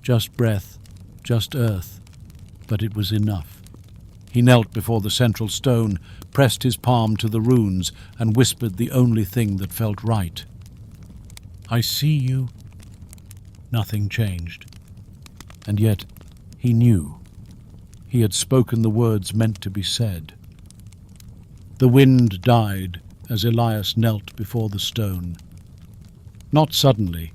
just breath, just earth, but it was enough. He knelt before the central stone, pressed his palm to the runes, and whispered the only thing that felt right. I see you. Nothing changed. And yet he knew. He had spoken the words meant to be said. The wind died as Elias knelt before the stone. Not suddenly,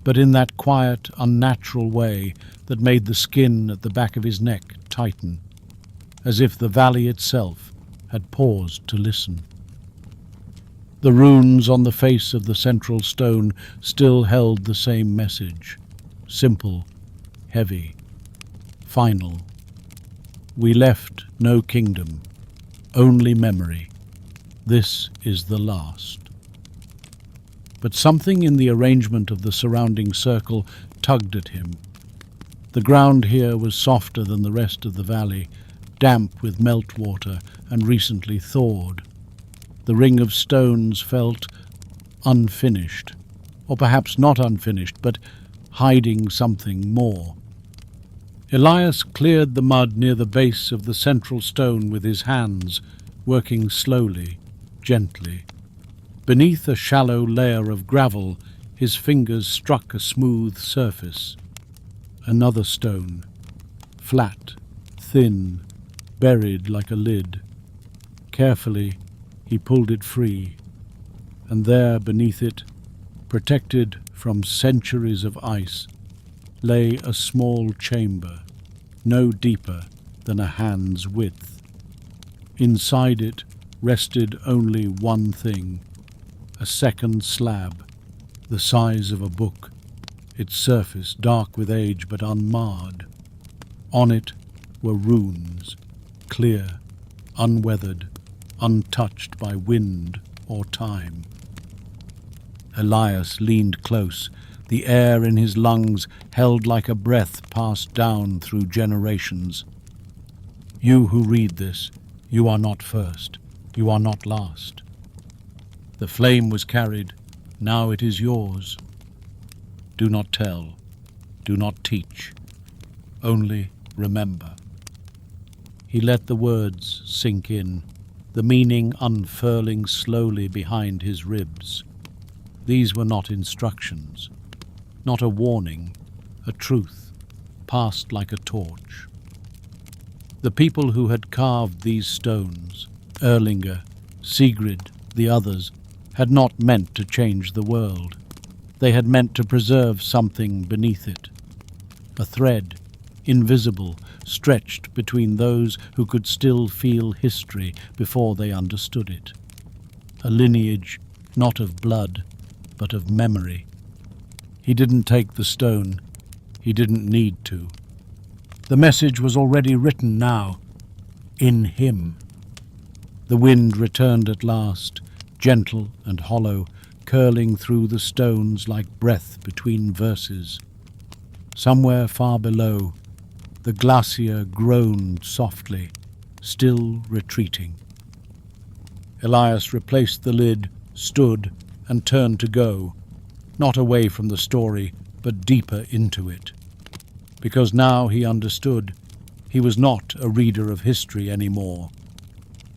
but in that quiet, unnatural way that made the skin at the back of his neck tighten, as if the valley itself had paused to listen. The runes on the face of the central stone still held the same message, simple, heavy, final. We left no kingdom, only memory. This is the last. But something in the arrangement of the surrounding circle tugged at him. The ground here was softer than the rest of the valley, damp with meltwater and recently thawed. The ring of stones felt unfinished, or perhaps not unfinished, but hiding something more. Elias cleared the mud near the base of the central stone with his hands, working slowly, gently. Beneath a shallow layer of gravel, his fingers struck a smooth surface. Another stone, flat, thin, buried like a lid. Carefully, he pulled it free, and there beneath it, protected from centuries of ice, lay a small chamber, no deeper than a hand's width. Inside it rested only one thing, a second slab, the size of a book, its surface dark with age but unmarred. On it were runes, clear, unweathered, untouched by wind or time. Elias leaned close, the air in his lungs held like a breath passed down through generations. You who read this, you are not first, you are not last. The flame was carried, now it is yours. Do not tell, do not teach, only remember. He let the words sink in, the meaning unfurling slowly behind his ribs. These were not instructions, not a warning, a truth, passed like a torch. The people who had carved these stones, Erlinger, Sigrid, the others, had not meant to change the world. They had meant to preserve something beneath it. A thread, invisible, stretched between those who could still feel history before they understood it. A lineage not of blood, but of memory. He didn't take the stone. He didn't need to. The message was already written now, in him. The wind returned at last, gentle and hollow, curling through the stones like breath between verses. Somewhere far below, the glacier groaned softly, still retreating. Elias replaced the lid, stood, and turned to go. not away from the story, but deeper into it. Because now he understood he was not a reader of history anymore.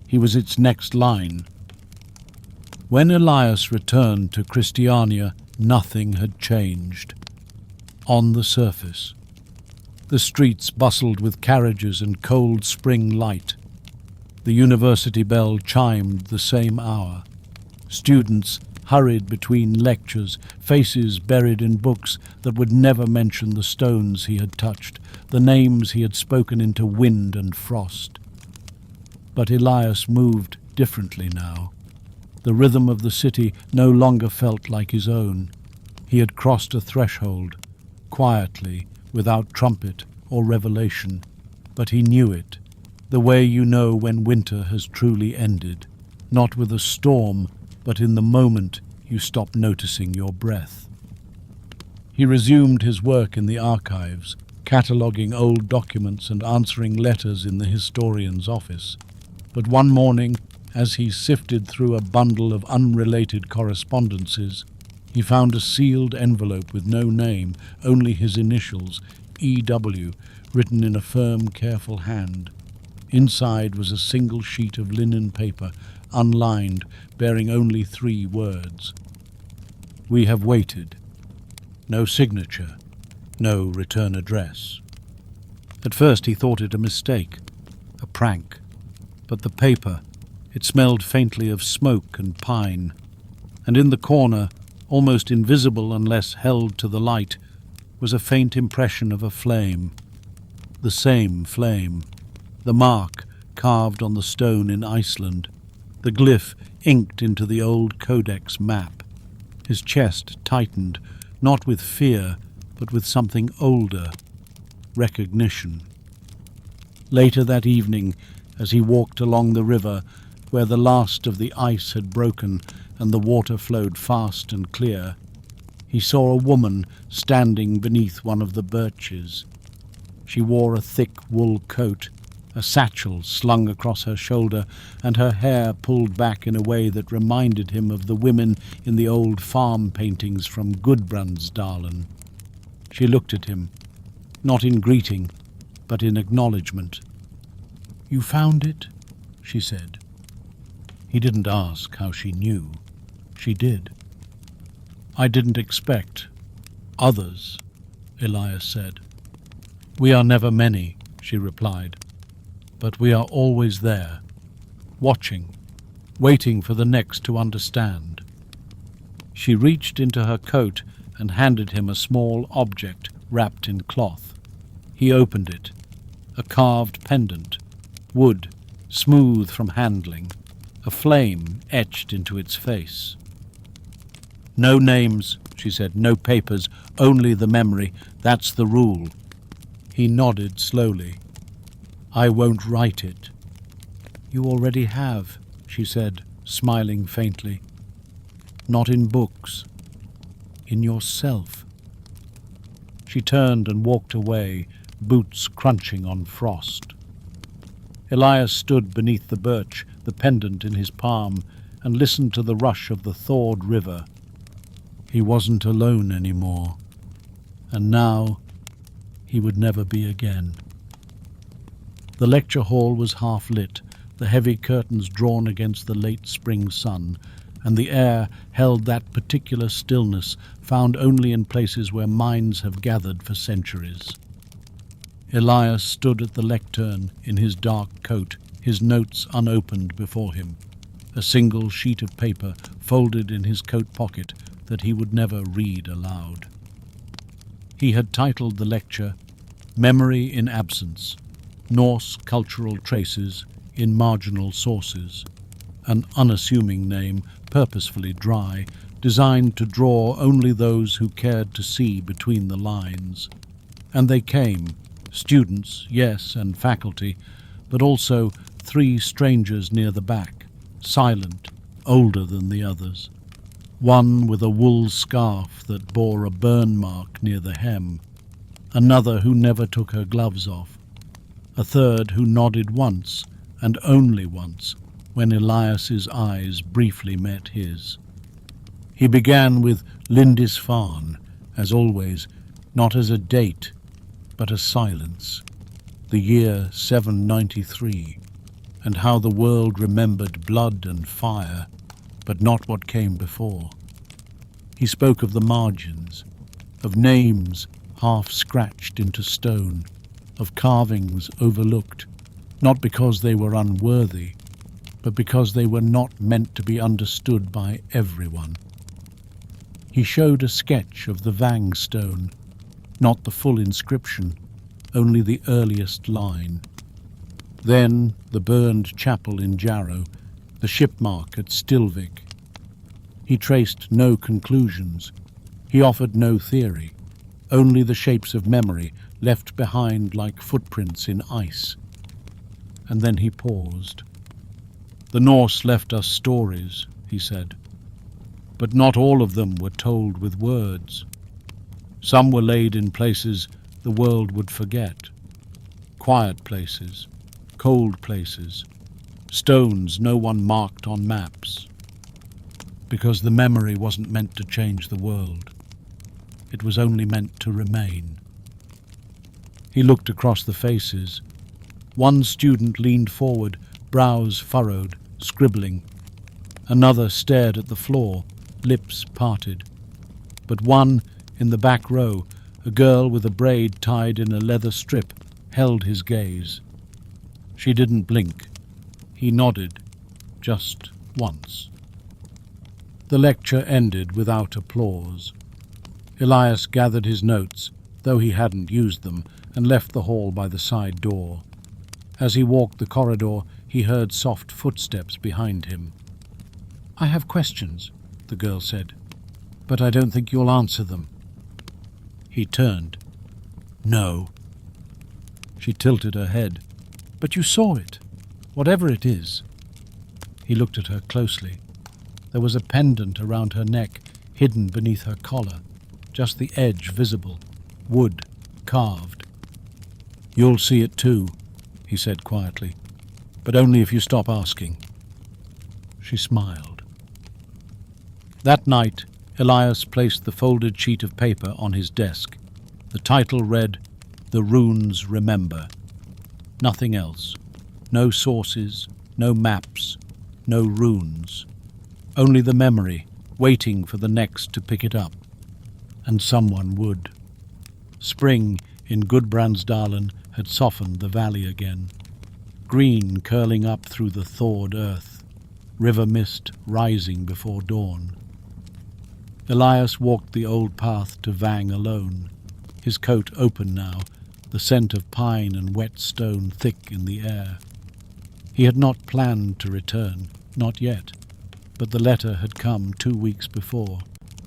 He was its next line. When Elias returned to Christiania, nothing had changed. On the surface, the streets bustled with carriages and cold spring light. The university bell chimed the same hour. Students hurried between lectures, faces buried in books that would never mention the stones he had touched, the names he had spoken into wind and frost. But Elias moved differently now. The rhythm of the city no longer felt like his own. He had crossed a threshold, quietly, without trumpet or revelation, but he knew it, the way you know when winter has truly ended, not with a storm, but in the moment you stop noticing your breath. He resumed his work in the archives, cataloguing old documents and answering letters in the historian's office. But one morning, as he sifted through a bundle of unrelated correspondences, he found a sealed envelope with no name, only his initials, E.W., written in a firm, careful hand. Inside was a single sheet of linen paper, unlined, bearing only 3 words. We have waited. No signature, no return address. At first he thought it a mistake, a prank. But the paper, it smelled faintly of smoke and pine. And in the corner, almost invisible unless held to the light, was a faint impression of a flame. The same flame. The mark carved on the stone in Iceland. The glyph inked into the old codex map. His chest tightened, not with fear, but with something older, recognition. Later that evening, as he walked along the river, where the last of the ice had broken and the water flowed fast and clear, he saw a woman standing beneath one of the birches. She wore a thick wool coat, a satchel slung across her shoulder, and her hair pulled back in a way that reminded him of the women in the old farm paintings from Gudbrandsdalen. She looked at him, not in greeting, but in acknowledgement. "You found it?" she said. He didn't ask how she knew. She did. "I didn't expect others," Elias said. "We are never many," she replied. "But we are always there, watching, waiting for the next to understand." She reached into her coat and handed him a small object wrapped in cloth. He opened it, a carved pendant, wood, smooth from handling, a flame etched into its face. "No names," she said, "no papers, only the memory. That's the rule." He nodded slowly. "I won't write it." "You already have," she said, smiling faintly. "Not in books. In yourself." She turned and walked away, boots crunching on frost. Elias stood beneath the birch, the pendant in his palm, and listened to the rush of the thawed river. He wasn't alone anymore, and now he would never be again. The lecture hall was half lit, the heavy curtains drawn against the late spring sun, and the air held that particular stillness found only in places where minds have gathered for centuries. Elias stood at the lectern in his dark coat, his notes unopened before him, a single sheet of paper folded in his coat pocket that he would never read aloud. He had titled the lecture, "Memory in Absence, Norse Cultural Traces in Marginal Sources," an unassuming name, purposefully dry, designed to draw only those who cared to see between the lines. And they came, students, yes, and faculty, but also 3 strangers near the back, silent, older than the others. One with a wool scarf that bore a burn mark near the hem, another who never took her gloves off, a third who nodded once, and only once, when Elias's eyes briefly met his. He began with Lindisfarne, as always, not as a date, but a silence. The year 793, and how the world remembered blood and fire, but not what came before. He spoke of the margins, of names half scratched into stone, of carvings overlooked, not because they were unworthy, but because they were not meant to be understood by everyone. He showed a sketch of the Vang stone, not the full inscription, only the earliest line. Then the burned chapel in Jarrow, the shipmark at Stilvik. He traced no conclusions. He offered no theory, only the shapes of memory left behind like footprints in ice. And then he paused. The Norse left us stories, he said, but not all of them were told with words. Some were laid in places the world would forget. Quiet places, cold places, stones no one marked on maps. Because the memory wasn't meant to change the world. It was only meant to remain. He looked across the faces. One student leaned forward, brows furrowed, scribbling. Another stared at the floor, lips parted. But one, in the back row, a girl with a braid tied in a leather strip, held his gaze. She didn't blink. He nodded, just once. The lecture ended without applause. Elias gathered his notes, though he hadn't used them, and left the hall by the side door. As he walked the corridor, he heard soft footsteps behind him. "I have questions," the girl said, "but I don't think you'll answer them." He turned. "No." She tilted her head. "But you saw it, whatever it is." He looked at her closely. There was a pendant around her neck, hidden beneath her collar, just the edge visible, wood, carved. "You'll see it too," he said quietly, "but only if you stop asking." She smiled. That night, Elias placed the folded sheet of paper on his desk. The title read, "The Runes Remember." Nothing else. No sources, no maps, no runes. Only the memory, waiting for the next to pick it up. And someone would. Spring in Gudbrandsdalen had softened the valley again. Green curling up through the thawed earth. River mist rising before dawn. Elias walked the old path to Vang alone, his coat open now, the scent of pine and wet stone thick in the air. He had not planned to return, not yet, but the letter had come 2 weeks before,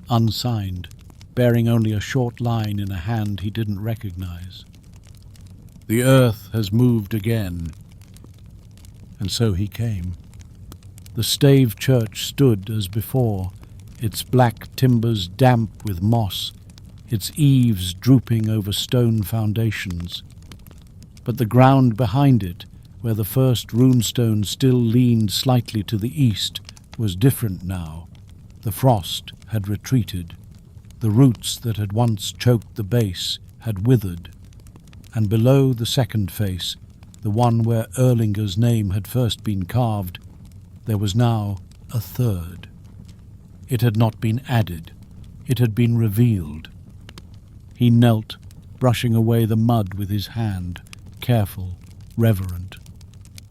unsigned, bearing only a short line in a hand he didn't recognize. "The earth has moved again." And so he came. The stave church stood as before, its black timbers damp with moss, its eaves drooping over stone foundations. But the ground behind it, where the first runestone still leaned slightly to the east, was different now. The frost had retreated. The roots that had once choked the base had withered. And below the second face, the one where Erlinger's name had first been carved, there was now a third. It had not been added. It had been revealed. He knelt, brushing away the mud with his hand, careful, reverent.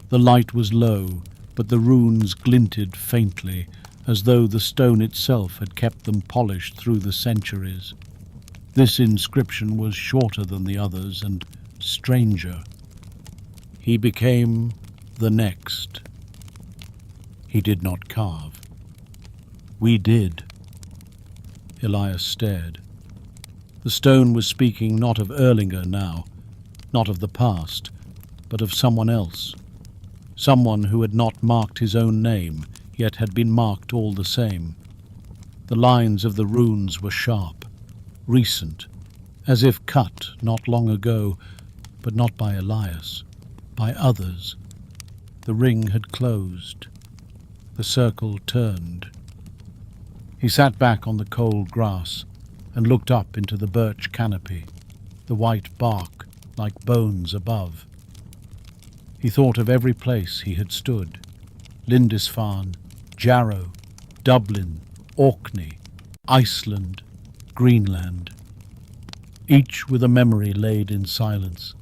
The light was low, but the runes glinted faintly, as though the stone itself had kept them polished through the centuries. This inscription was shorter than the others and stranger. He became the next. He did not carve. We did. Elias stared. The stone was speaking not of Erlinger now, not of the past, but of someone else. Someone who had not marked his own name, yet had been marked all the same. The lines of the runes were sharp, recent, as if cut not long ago, but not by Elias, by others. The ring had closed. The circle turned. He sat back on the cold grass and looked up into the birch canopy, the white bark like bones above. He thought of every place he had stood: Lindisfarne, Jarrow, Dublin, Orkney, Iceland, Greenland, each with a memory laid in silence,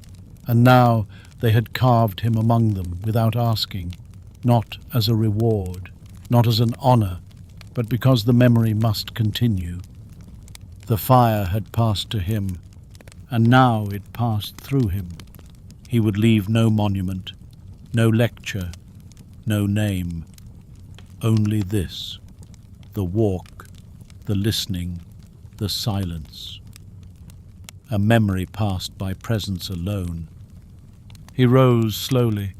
and now they had carved him among them without asking, not as a reward, not as an honor, but because the memory must continue. The fire had passed to him, and now it passed through him. He would leave no monument, no lecture, no name, only this: the walk, the listening, the silence. A memory passed by presence alone. He rose slowly,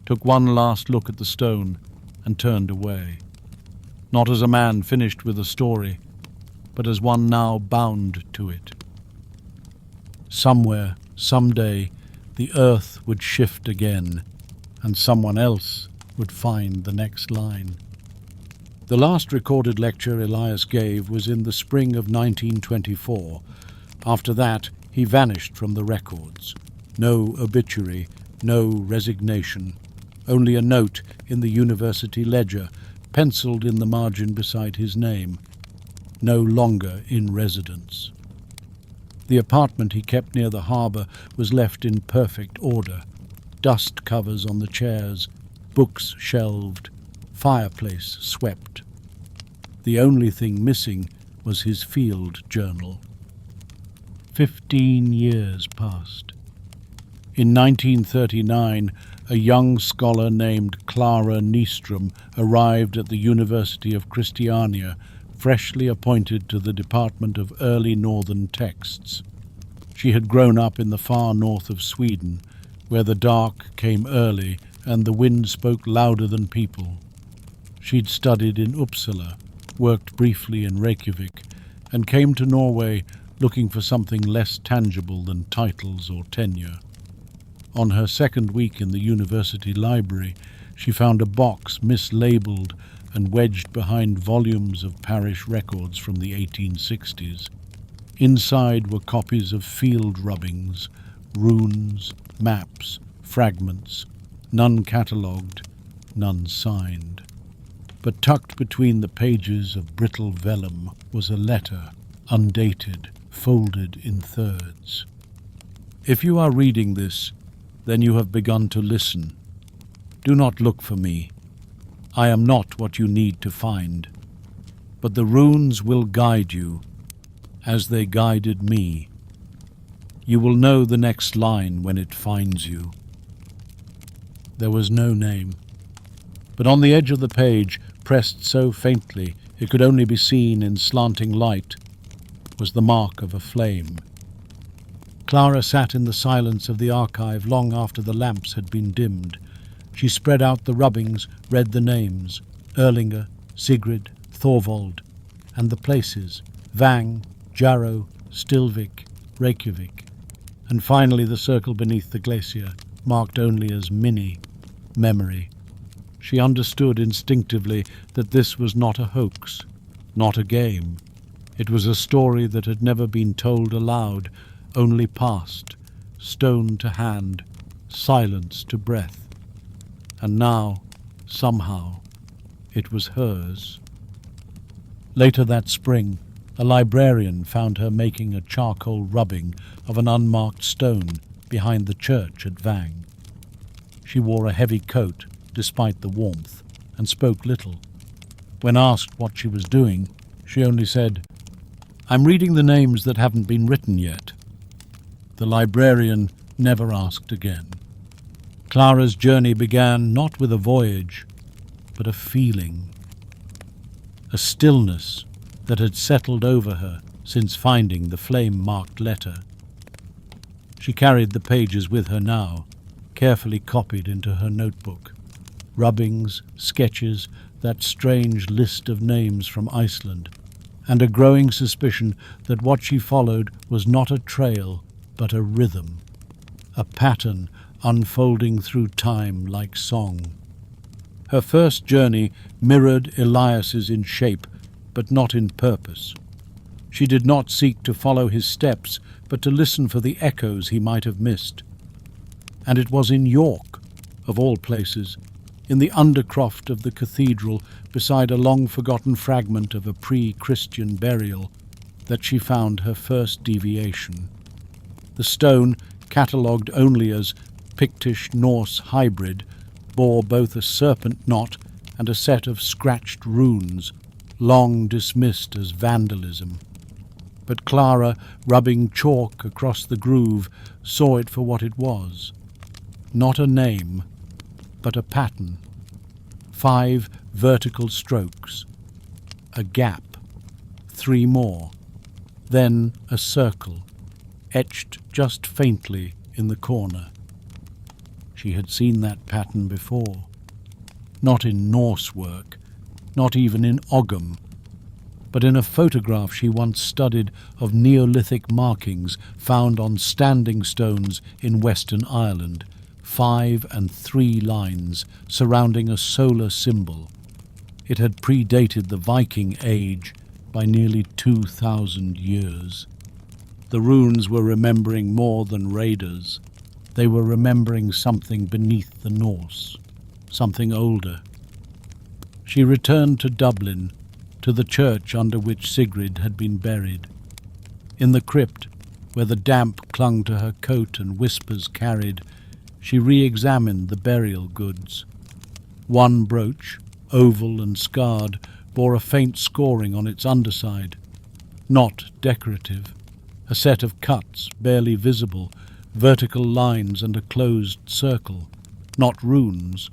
took one last look at the stone, and turned away, not as a man finished with a story, but as one now bound to it. Somewhere, someday, the earth would shift again, and someone else would find the next line. The last recorded lecture Elias gave was in the spring of 1924. After that, he vanished from the records. No obituary, no resignation, only a note in the university ledger, penciled in the margin beside his name: no longer in residence. The apartment he kept near the harbour was left in perfect order: dust covers on the chairs, books shelved, fireplace swept. The only thing missing was his field journal. 15 years passed. In 1939, a young scholar named Clara Nystrom arrived at the University of Christiania, freshly appointed to the Department of Early Northern Texts. She had grown up in the far north of Sweden, where the dark came early and the wind spoke louder than people. She'd studied in Uppsala, worked briefly in Reykjavik, and came to Norway looking for something less tangible than titles or tenure. On her second week in the university library, she found a box mislabeled and wedged behind volumes of parish records from the 1860s. Inside were copies of field rubbings, runes, maps, fragments, none catalogued, none signed. But tucked between the pages of brittle vellum was a letter, undated, folded in thirds. If you are reading this, then you have begun to listen. Do not look for me. I am not what you need to find, but the runes will guide you, as they guided me. You will know the next line when it finds you. There was no name, but on the edge of the page, pressed so faintly it could only be seen in slanting light, was the mark of a flame. Clara sat in the silence of the archive long after the lamps had been dimmed. She spread out the rubbings, read the names: Erlinger, Sigrid, Thorvald, and the places: Vang, Jarrow, Stilvik, Reykjavik, and finally the circle beneath the glacier, marked only as Mini, memory. She understood instinctively that this was not a hoax, not a game. It was a story that had never been told aloud, only passed, stone to hand, silence to breath. And now, somehow, it was hers. Later that spring, a librarian found her making a charcoal rubbing of an unmarked stone behind the church at Vang. She wore a heavy coat, despite the warmth, and spoke little. When asked what she was doing, she only said, "I'm reading the names that haven't been written yet." The librarian never asked again. Clara's journey began not with a voyage, but a feeling, a stillness that had settled over her since finding the flame-marked letter. She carried the pages with her now, carefully copied into her notebook. Rubbings, sketches, that strange list of names from Iceland, and a growing suspicion that what she followed was not a trail, but a rhythm, a pattern unfolding through time like song. Her first journey mirrored Elias's in shape, but not in purpose. She did not seek to follow his steps, but to listen for the echoes he might have missed. And it was in York, of all places, in the undercroft of the cathedral, beside a long-forgotten fragment of a pre-Christian burial, that she found her first deviation. The stone, catalogued only as Pictish Norse hybrid, bore both a serpent knot and a set of scratched runes, long dismissed as vandalism. But Clara, rubbing chalk across the groove, saw it for what it was. Not a name, but a pattern. 5 vertical strokes. A gap. 3 more. Then a circle, etched just faintly in the corner. She had seen that pattern before. Not in Norse work, not even in Ogham, but in a photograph she once studied of Neolithic markings found on standing stones in Western Ireland, 5 and 3 lines surrounding a solar symbol. It had predated the Viking age by nearly 2,000 years. The runes were remembering more than raiders. They were remembering something beneath the Norse, something older. She returned to Dublin, to the church under which Sigrid had been buried. In the crypt, where the damp clung to her coat and whispers carried, she re-examined the burial goods. One brooch, oval and scarred, bore a faint scoring on its underside. Not decorative. A set of cuts, barely visible, vertical lines and a closed circle. Not runes,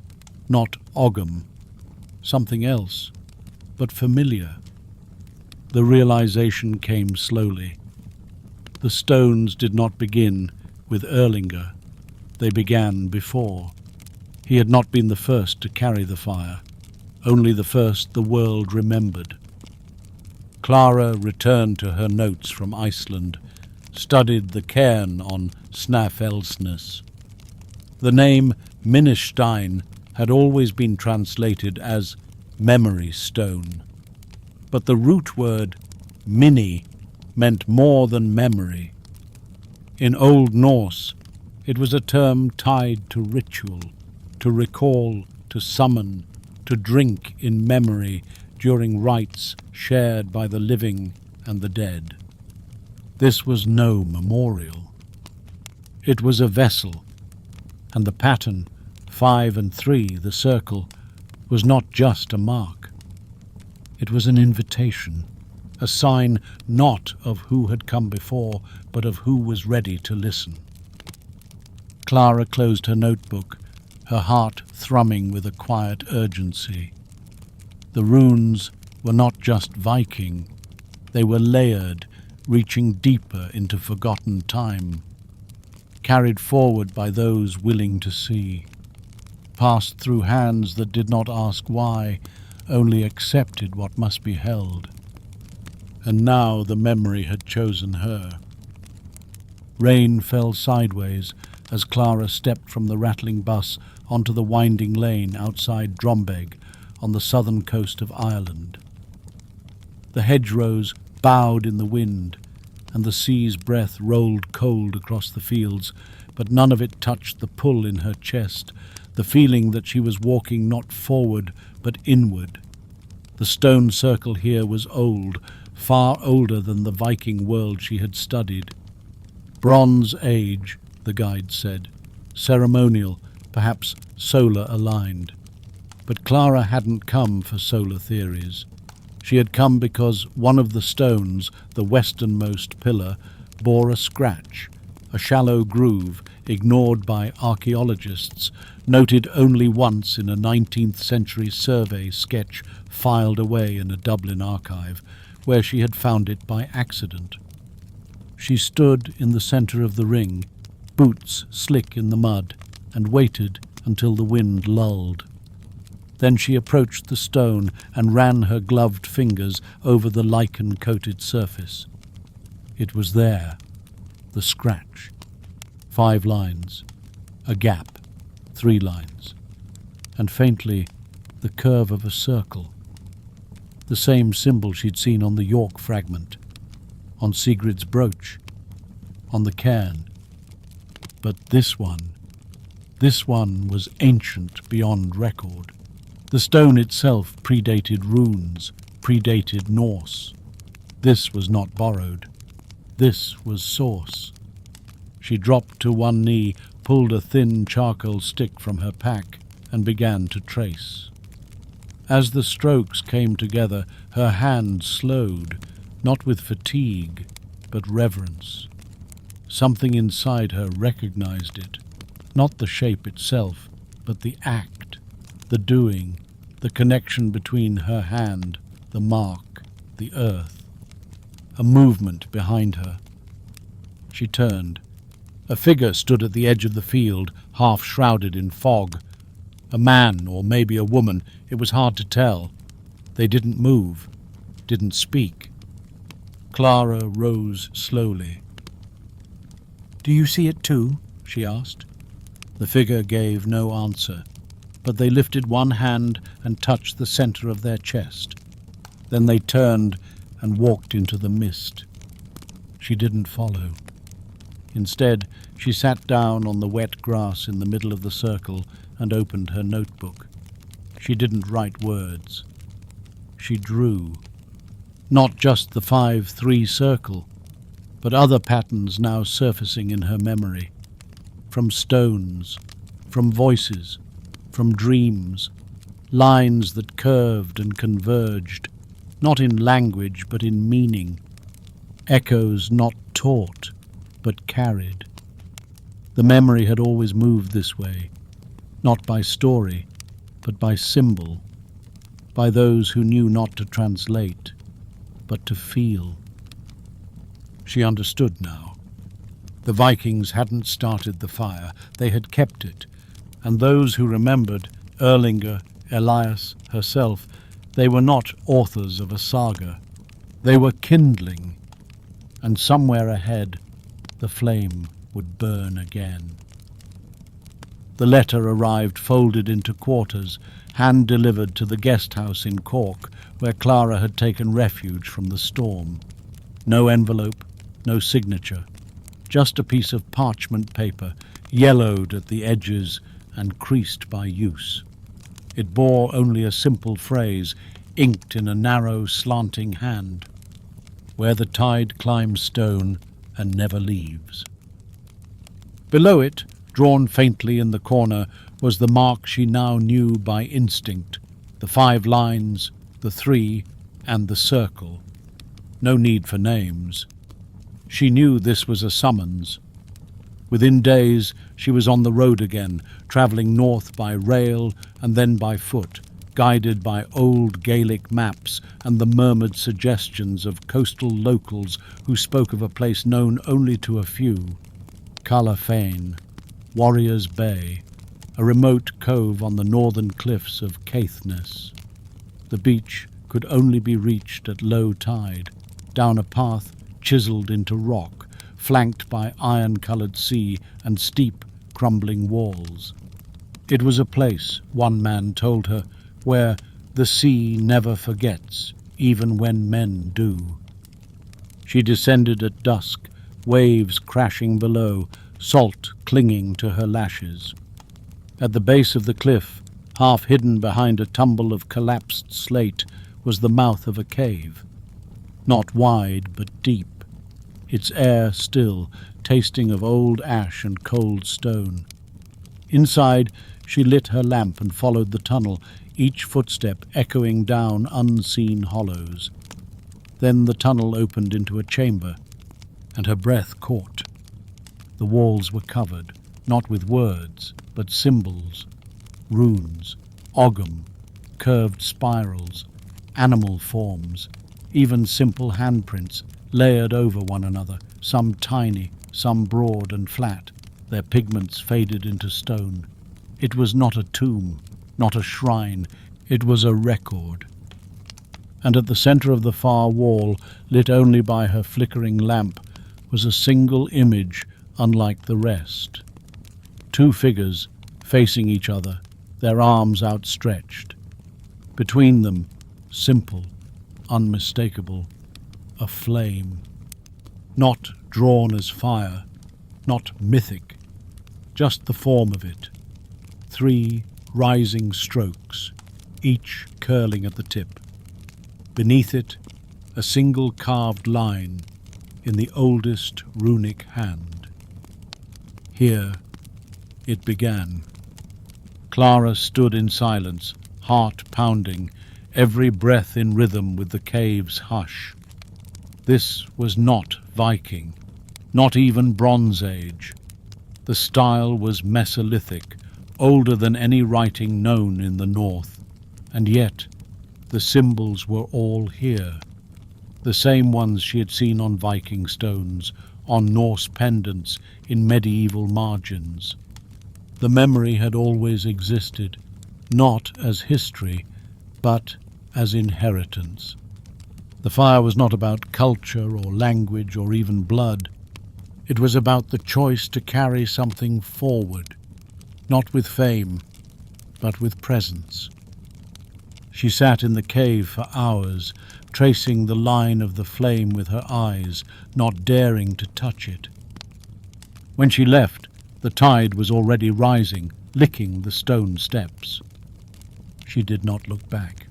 not Ogham. Something else, but familiar. The realization came slowly. The stones did not begin with Erlinger. They began before. He had not been the first to carry the fire, only the first the world remembered. Clara returned to her notes from Iceland, studied the cairn on Snæfellsnes. The name Minnisstein had always been translated as memory stone, but the root word minni meant more than memory. In Old Norse, it was a term tied to ritual, to recall, to summon, to drink in memory during rites shared by the living and the dead. This was no memorial. It was a vessel, and the pattern, 5 and 3, the circle, was not just a mark. It was an invitation, a sign not of who had come before, but of who was ready to listen. Clara closed her notebook, her heart thrumming with a quiet urgency. The runes were not just Viking. They were layered, reaching deeper into forgotten time, carried forward by those willing to see, passed through hands that did not ask why, only accepted what must be held. And now the memory had chosen her. Rain fell sideways as Clara stepped from the rattling bus onto the winding lane outside Drombeg on the southern coast of Ireland. The hedgerows bowed in the wind, and the sea's breath rolled cold across the fields, but none of it touched the pull in her chest, the feeling that she was walking not forward but inward. The stone circle here was old, far older than the Viking world she had studied. Bronze Age, the guide said, ceremonial, perhaps solar-aligned. But Clara hadn't come for solar theories. She had come because one of the stones, the westernmost pillar, bore a scratch, a shallow groove ignored by archaeologists, noted only once in a 19th century survey sketch filed away in a Dublin archive, where she had found it by accident. She stood in the centre of the ring, boots slick in the mud, and waited until the wind lulled. Then she approached the stone and ran her gloved fingers over the lichen-coated surface. It was there, the scratch. 5 lines, a gap, 3 lines, and faintly the curve of a circle. The same symbol she'd seen on the York fragment, on Sigrid's brooch, on the cairn. But this one was ancient beyond record. The stone itself predated runes, predated Norse. This was not borrowed. This was source. She dropped to one knee, pulled a thin charcoal stick from her pack, and began to trace. As the strokes came together, her hand slowed, not with fatigue, but reverence. Something inside her recognized it, not the shape itself, but the act, the doing, the connection between her hand, the mark, the earth. A movement behind her. She turned. A figure stood at the edge of the field, half shrouded in fog. A man, or maybe a woman, it was hard to tell. They didn't move, didn't speak. Clara rose slowly. "Do you see it too?" she asked. The figure gave no answer, but they lifted one hand and touched the center of their chest. Then they turned and walked into the mist. She didn't follow. Instead, she sat down on the wet grass in the middle of the circle and opened her notebook. She didn't write words. She drew. Not just the 5-3 circle, but other patterns now surfacing in her memory. From stones, from voices, from dreams, lines that curved and converged, not in language but in meaning, echoes not taught but carried. The memory had always moved this way, not by story, but by symbol, by those who knew not to translate, but to feel. She understood now. The Vikings hadn't started the fire, they had kept it, and those who remembered, Erlinger, Elias, herself, they were not authors of a saga. They were kindling, and somewhere ahead the flame would burn again. The letter arrived folded into quarters, hand-delivered to the guest house in Cork, where Clara had taken refuge from the storm. No envelope, no signature, just a piece of parchment paper, yellowed at the edges and creased by use. It bore only a simple phrase, inked in a narrow, slanting hand: "Where the tide climbs stone and never leaves." Below it, drawn faintly in the corner, was the mark she now knew by instinct, the 5 lines, the 3, and the circle. No need for names. She knew this was a summons. Within days she was on the road again, travelling north by rail and then by foot, guided by old Gaelic maps and the murmured suggestions of coastal locals who spoke of a place known only to a few: Calafane, Warriors Bay, a remote cove on the northern cliffs of Caithness. The beach could only be reached at low tide, down a path chiselled into rock, flanked by iron-coloured sea and steep, crumbling walls. It was a place, one man told her, where the sea never forgets, even when men do. She descended at dusk, waves crashing below, salt clinging to her lashes. At the base of the cliff, half hidden behind a tumble of collapsed slate, was the mouth of a cave. Not wide, but deep, its air still, tasting of old ash and cold stone. Inside, she lit her lamp and followed the tunnel, each footstep echoing down unseen hollows. Then the tunnel opened into a chamber, and her breath caught. The walls were covered, not with words, but symbols, runes, ogham, curved spirals, animal forms, even simple handprints layered over one another, some tiny, some broad and flat, their pigments faded into stone. It was not a tomb, not a shrine, it was a record. And at the centre of the far wall, lit only by her flickering lamp, was a single image unlike the rest. 2 figures facing each other, their arms outstretched. Between them, simple, unmistakable, a flame. Not drawn as fire, not mythic, just the form of it. 3 rising strokes, each curling at the tip. Beneath it, a single carved line in the oldest runic hand. Here it began. Clara stood in silence, heart pounding, every breath in rhythm with the cave's hush. This was not Viking, not even Bronze Age. The style was Mesolithic, older than any writing known in the north, and yet the symbols were all here, the same ones she had seen on Viking stones, on Norse pendants, in medieval margins. The memory had always existed, not as history, but as inheritance. The fire was not about culture or language or even blood. It was about the choice to carry something forward, not with fame, but with presence. She sat in the cave for hours, tracing the line of the flame with her eyes, not daring to touch it. When she left, the tide was already rising, licking the stone steps. She did not look back.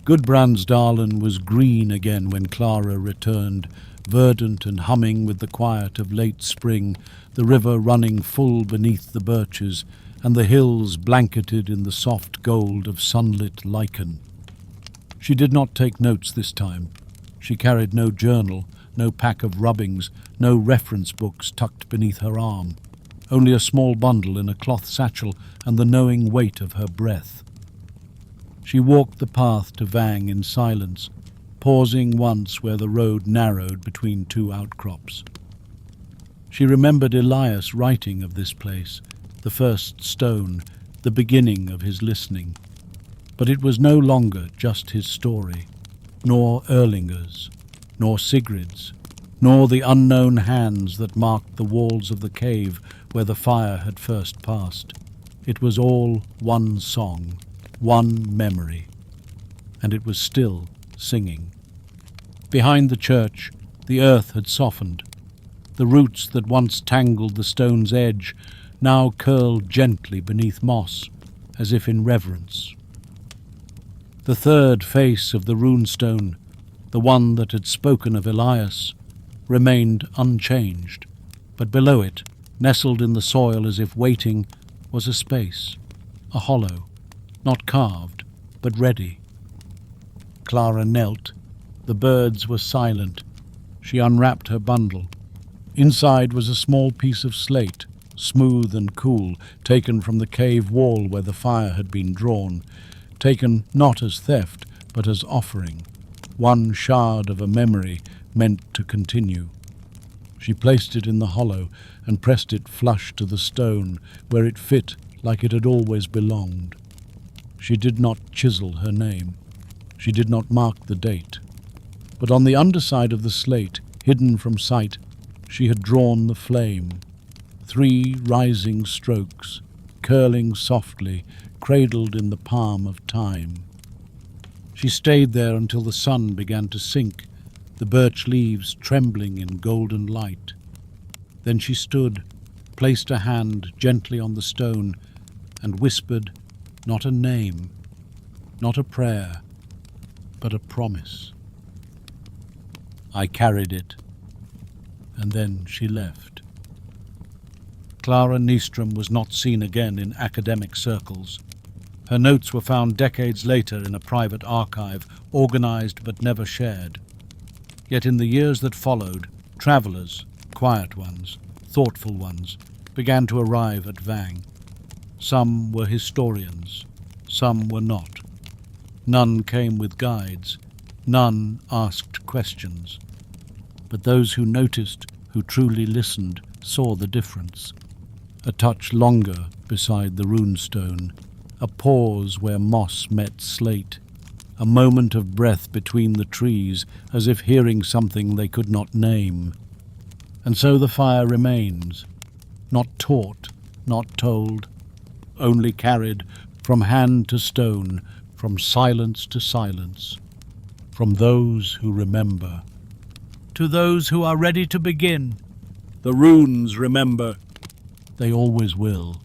Gudbrandsdalen was green again when Clara returned, verdant and humming with the quiet of late spring, the river running full beneath the birches, and the hills blanketed in the soft gold of sunlit lichen. She did not take notes this time. She carried no journal, no pack of rubbings, no reference books tucked beneath her arm, only a small bundle in a cloth satchel and the knowing weight of her breath. She walked the path to Vang in silence, pausing once where the road narrowed between 2 outcrops. She remembered Elias writing of this place, the first stone, the beginning of his listening. But it was no longer just his story, nor Erlinger's, nor Sigrid's, nor the unknown hands that marked the walls of the cave where the fire had first passed. It was all one song, one memory, and it was still singing. Behind the church, the earth had softened. The roots that once tangled the stone's edge now curled gently beneath moss, as if in reverence. The third face of the runestone, the one that had spoken of Elias, remained unchanged, but below it, nestled in the soil as if waiting, was a space, a hollow, not carved, but ready. Clara knelt. The birds were silent. She unwrapped her bundle. Inside was a small piece of slate, smooth and cool, taken from the cave wall where the fire had been drawn, taken not as theft, but as offering, one shard of a memory meant to continue. She placed it in the hollow and pressed it flush to the stone, where it fit like it had always belonged. She did not chisel her name. She did not mark the date. But on the underside of the slate, hidden from sight, she had drawn the flame. 3 rising strokes, curling softly, cradled in the palm of time. She stayed there until the sun began to sink, the birch leaves trembling in golden light. Then she stood, placed a hand gently on the stone, and whispered not a name, not a prayer, but a promise. I carried it, and then she left. Clara Nystrom was not seen again in academic circles. Her notes were found decades later in a private archive, organized but never shared. Yet in the years that followed, travelers, quiet ones, thoughtful ones, began to arrive at Vang. Some were historians, some were not. None came with guides, none asked questions. But those who noticed, who truly listened, saw the difference. A touch longer beside the runestone, a pause where moss met slate, a moment of breath between the trees, as if hearing something they could not name. And so the fire remains, not taught, not told, only carried from hand to stone, from silence to silence. from those who remember. To those who are ready to begin. The runes remember. They always will.